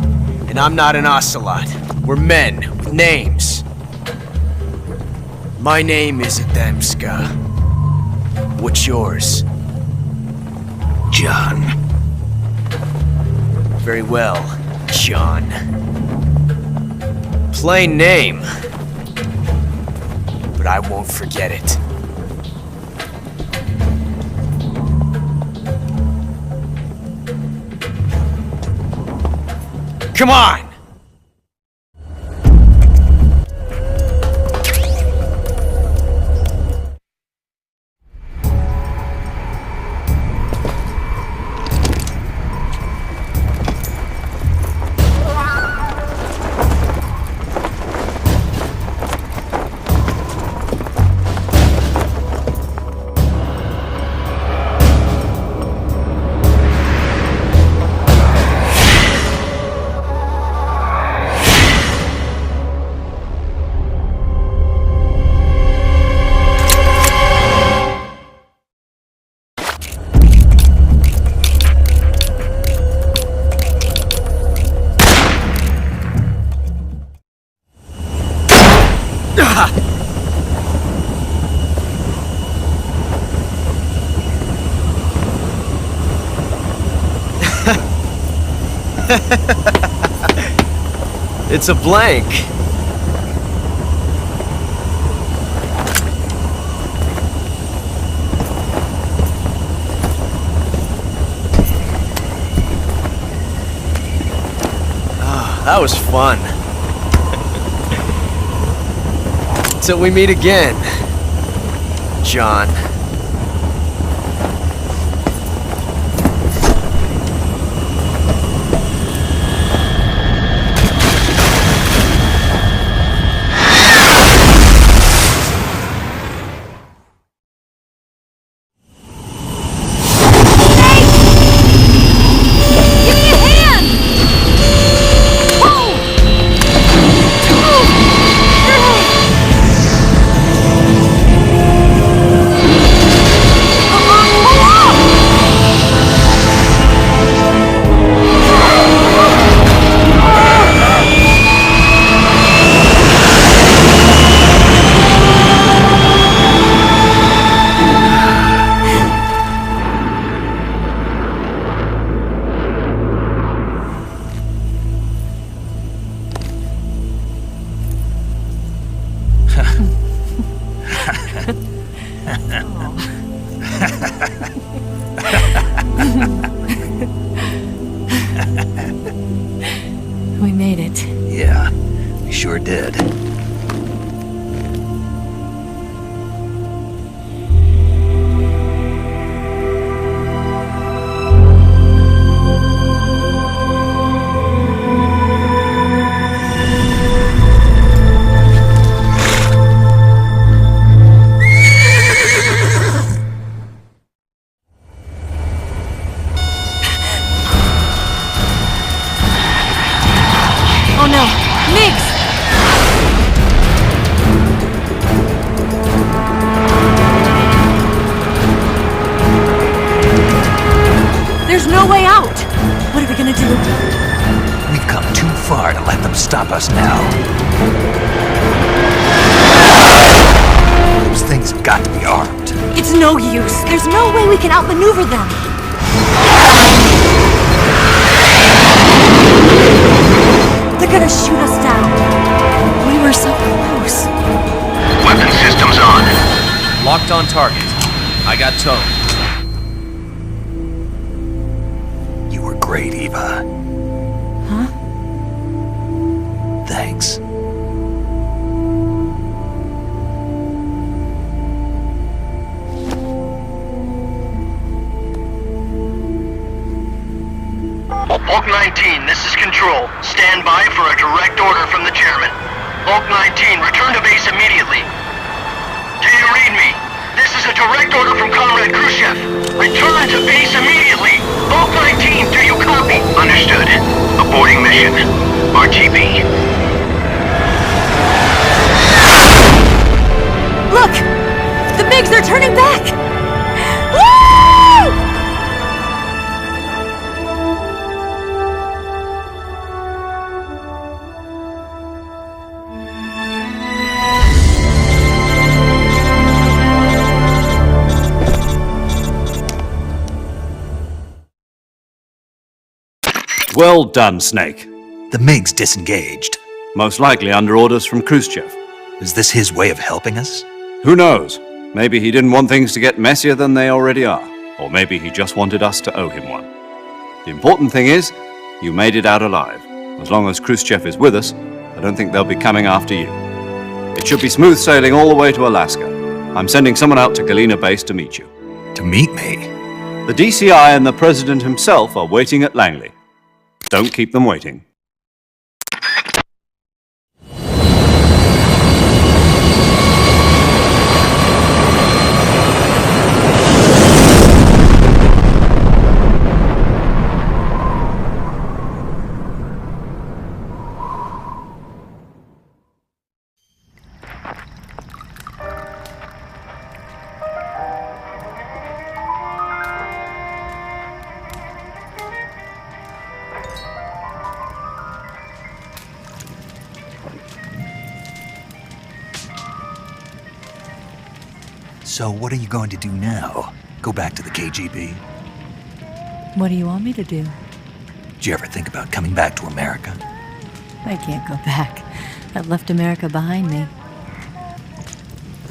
and I'm not an ocelot. We're men with names. My name is Adamska. What's yours? John. Very well, John. Plain name, but I won't forget it. Come on! It's a blank. Ah, that was fun. Till we meet again, John. We made it. Yeah, we sure did. Oh no! Mix! There's no way out! What are we gonna do? We've come too far to let them stop us now. Those things have got to be armed. It's no use. There's no way we can outmaneuver them. They're gonna shoot us down. We were so close. Weapon systems on. Locked on target. I got towed. You were great, Eva. Huh? Thanks. Bulk 19, this is Control. Stand by for a direct order from the chairman. Bulk 19, return to base immediately. Do you read me? This is a direct order from Comrade Khrushchev. Return to base immediately. Bulk 19, do you copy? Understood. Aborting mission. RTB. Look! The MiGs are turning back! Woo! Well done, Snake. The MiG's disengaged. Most likely under orders from Khrushchev. Is this his way of helping us? Who knows? Maybe he didn't want things to get messier than they already are. Or maybe he just wanted us to owe him one. The important thing is, you made it out alive. As long as Khrushchev is with us, I don't think they'll be coming after you. It should be smooth sailing all the way to Alaska. I'm sending someone out to Galena Base to meet you. To meet me? The DCI and the President himself are waiting at Langley. Don't keep them waiting. So what are you going to do now? Go back to the KGB? What do you want me to do? Did you ever think about coming back to America? I can't go back. I've left America behind me.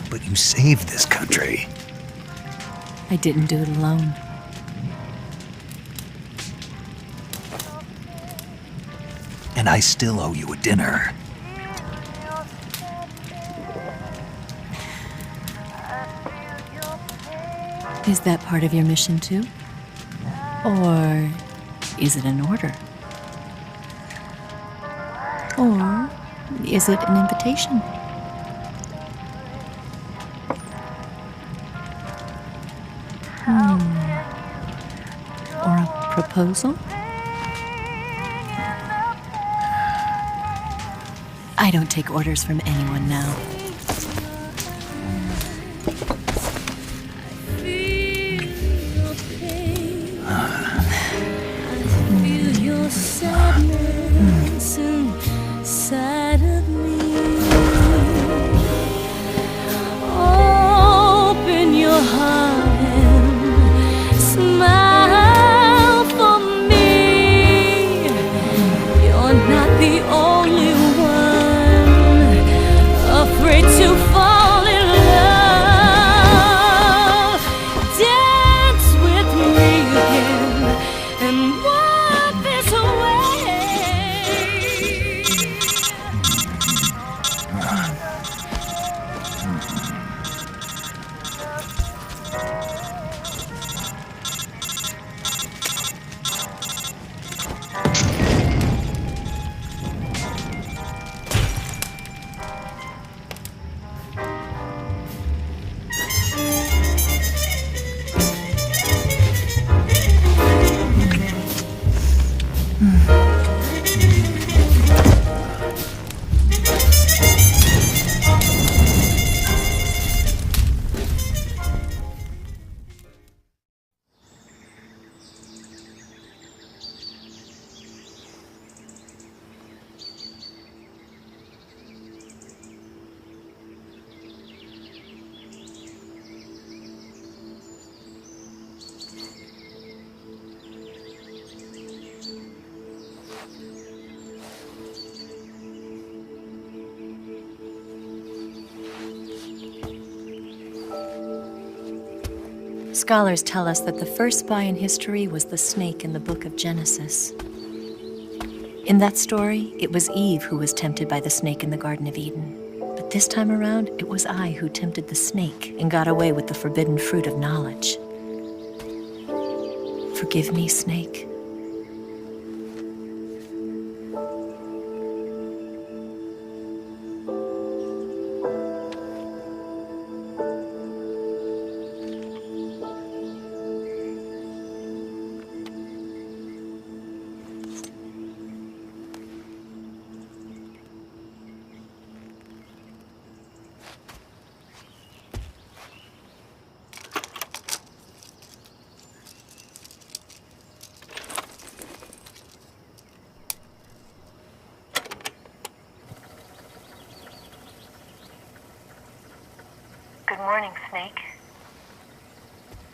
But you saved this country. I didn't do it alone. And I still owe you a dinner. Is that part of your mission too? Or is it an order? Or is it an invitation? Or a proposal? I don't take orders from anyone now. Inside of me. Open your heart and smile for me. You're not the only one afraid to fall in love. Dance with me again and walk this way. Scholars tell us that the first spy in history was the snake in the book of Genesis. In that story, it was Eve who was tempted by the snake in the Garden of Eden. But this time around, it was I who tempted the snake and got away with the forbidden fruit of knowledge. Forgive me, Snake. Good morning, Snake.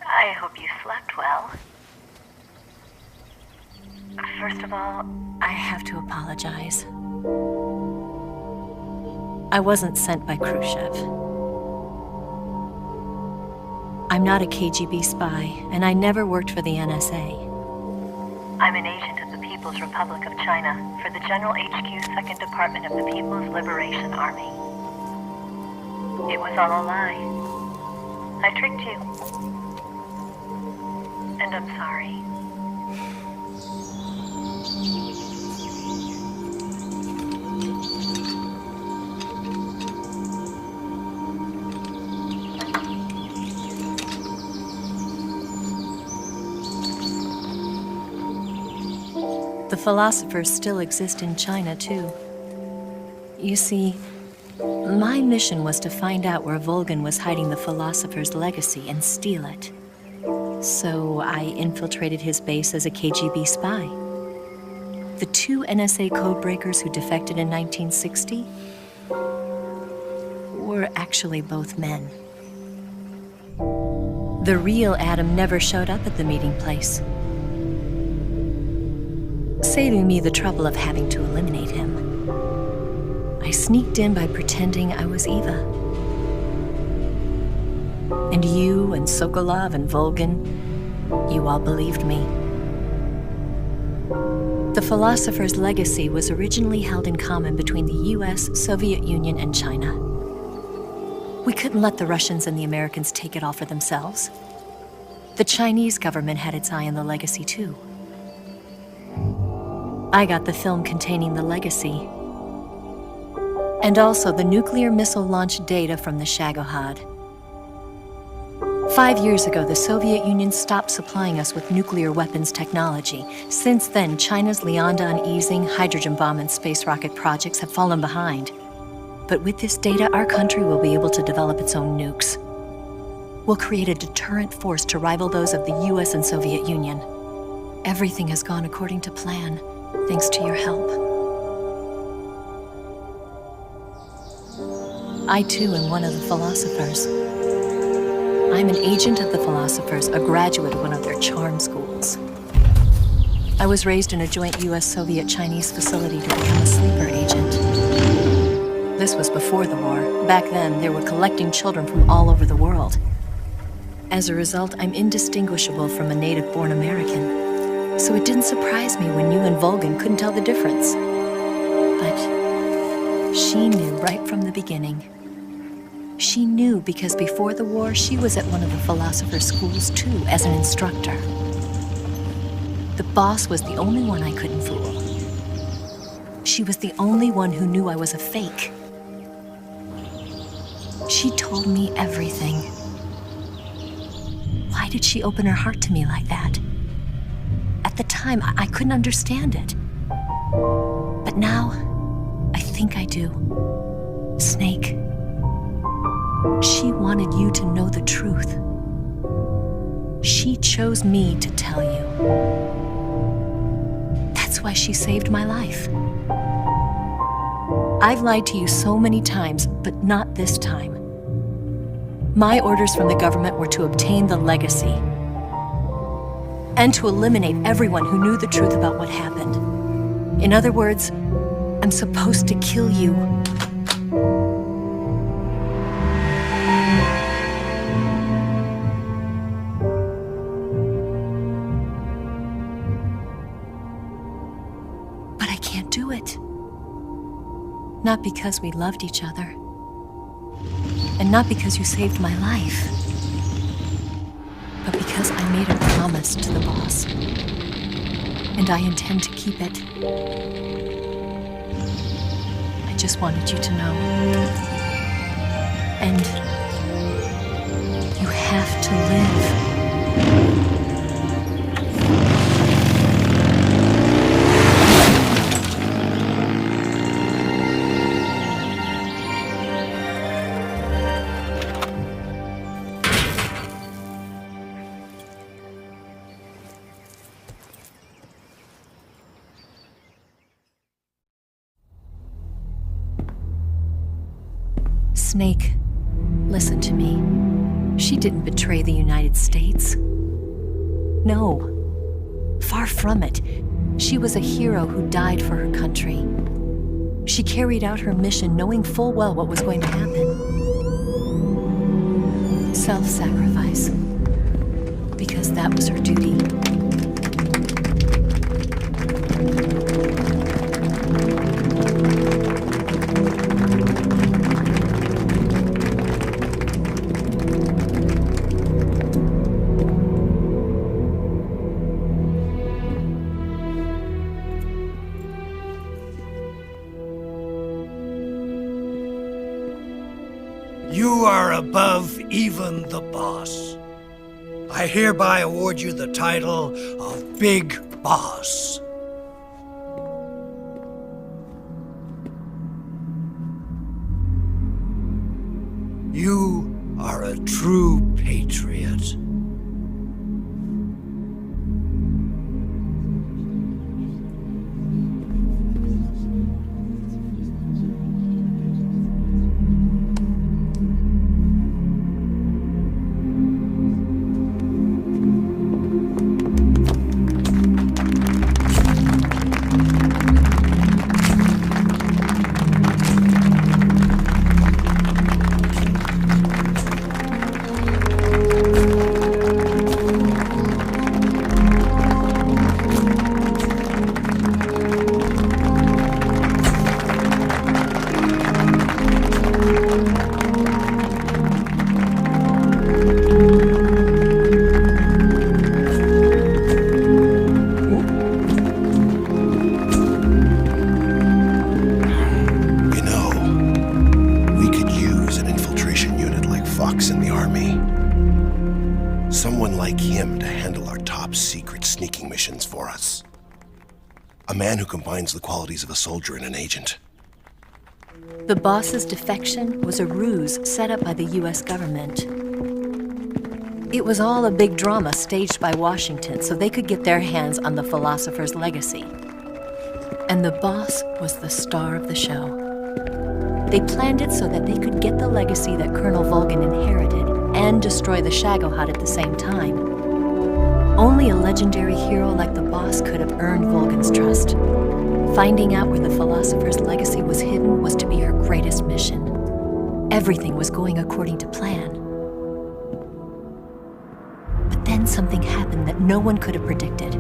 I hope you slept well. First of all, I have to apologize. I wasn't sent by Khrushchev. I'm not a KGB spy, and I never worked for the NSA. I'm an agent of the People's Republic of China for the General HQ 2nd Department of the People's Liberation Army. It was all a lie. I tricked you. And I'm sorry. The philosophers still exist in China, too. You see, my mission was to find out where Volgin was hiding the philosopher's legacy and steal it. So I infiltrated his base as a KGB spy. The two NSA codebreakers who defected in 1960 were actually both men. The real Adam never showed up at the meeting place, saving me the trouble of having to eliminate him. I sneaked in by pretending I was Eva. And you and Sokolov and Volgin, you all believed me. The philosopher's legacy was originally held in common between the US, Soviet Union, and China. We couldn't let the Russians and the Americans take it all for themselves. The Chinese government had its eye on the legacy too. I got the film containing the legacy, and also the nuclear missile launch data from the Shagohod. 5 years ago, the Soviet Union stopped supplying us with nuclear weapons technology. Since then, China's Liaodong easing, hydrogen bomb, and space rocket projects have fallen behind. But with this data, our country will be able to develop its own nukes. We'll create a deterrent force to rival those of the US and Soviet Union. Everything has gone according to plan, thanks to your help. I too am one of the philosophers. I'm an agent of the philosophers, a graduate of one of their charm schools. I was raised in a joint US-Soviet-Chinese facility to become a sleeper agent. This was before the war. Back then, they were collecting children from all over the world. As a result, I'm indistinguishable from a native-born American. So it didn't surprise me when you and Volgin couldn't tell the difference. But she knew right from the beginning. She knew because before the war, she was at one of the philosopher's schools too, as an instructor. The boss was the only one I couldn't fool. She was the only one who knew I was a fake. She told me everything. Why did she open her heart to me like that? At the time, I couldn't understand it. But now, I think I do. Snake. She wanted you to know the truth. She chose me to tell you. That's why she saved my life. I've lied to you so many times, but not this time. My orders from the government were to obtain the legacy and to eliminate everyone who knew the truth about what happened. In other words, I'm supposed to kill you. Not because we loved each other. And not because you saved my life. But because I made a promise to the boss. And I intend to keep it. I just wanted you to know. And you have to live. Snake, listen to me. She didn't betray the United States. No. Far from it. She was a hero who died for her country. She carried out her mission knowing full well what was going to happen. Self-sacrifice. Because that was her duty. You are above even the boss. I hereby award you the title of Big Boss. You are a true patriot. Someone like him to handle our top secret sneaking missions for us. A man who combines the qualities of a soldier and an agent. The boss's defection was a ruse set up by the US government. It was all a big drama staged by Washington so they could get their hands on the philosopher's legacy. And the boss was the star of the show. They planned it so that they could get the legacy that Colonel Volgin inherited and destroy the Shagohod at the same time. Only a legendary hero like the boss could have earned Volgin's trust. Finding out where the philosopher's legacy was hidden was to be her greatest mission. Everything was going according to plan. But then something happened that no one could have predicted.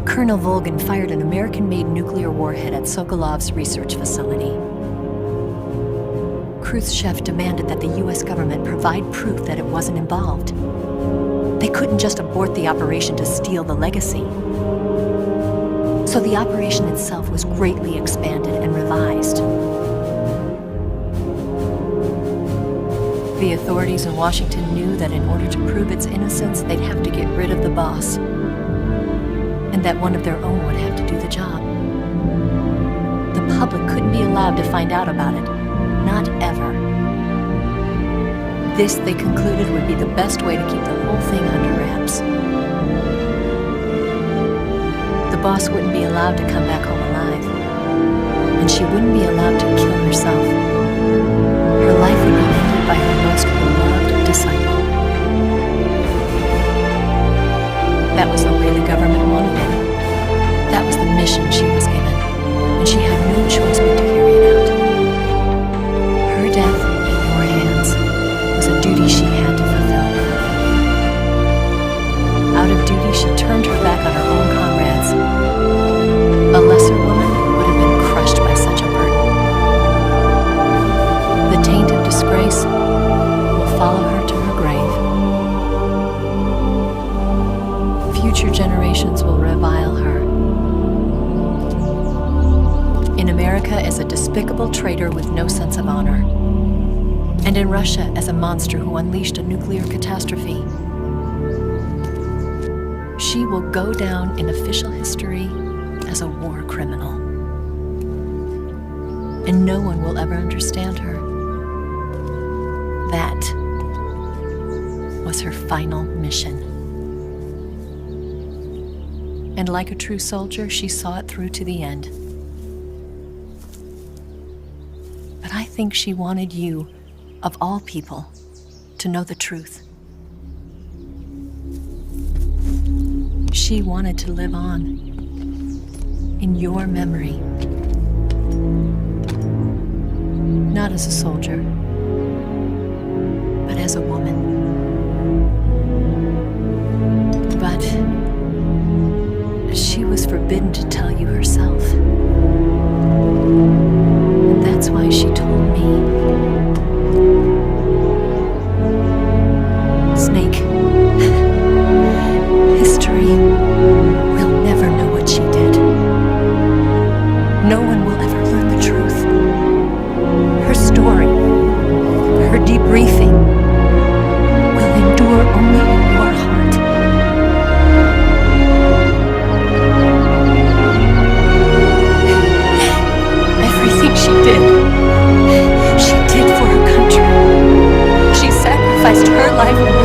Colonel Volgin fired an American-made nuclear warhead at Sokolov's research facility. Khrushchev demanded that the US government provide proof that it wasn't involved. They couldn't just abort the operation to steal the legacy. So the operation itself was greatly expanded and revised. The authorities in Washington knew that in order to prove its innocence, they'd have to get rid of the boss, and that one of their own would have to do the job. The public couldn't be allowed to find out about it, not ever. This, they concluded, would be the best way to keep the whole thing under wraps. The boss wouldn't be allowed to come back home alive, and she wouldn't be allowed to kill herself. Her life would be ended by her most beloved disciple. That was the way the government wanted it. That was the mission she was given, and she had no choice but to carry it out. Her death in your hands was a duty she had to fulfill. Out of duty, she turned her back on her own comrades. A lesser woman would have been crushed by such a burden. In America as a despicable traitor with no sense of honor. And in Russia as a monster who unleashed a nuclear catastrophe. She will go down in official history as a war criminal. And no one will ever understand her. That was her final mission. And like a true soldier, she saw it through to the end. But I think she wanted you, of all people, to know the truth. She wanted to live on in your memory. Not as a soldier, but as a woman. But she was forbidden to tell you herself. And that's why she told me. Snake, history will never know what she did. No one will ever learn the truth. Her story, her debriefing, will endure only in your heart. Everything she did for her country. She sacrificed her life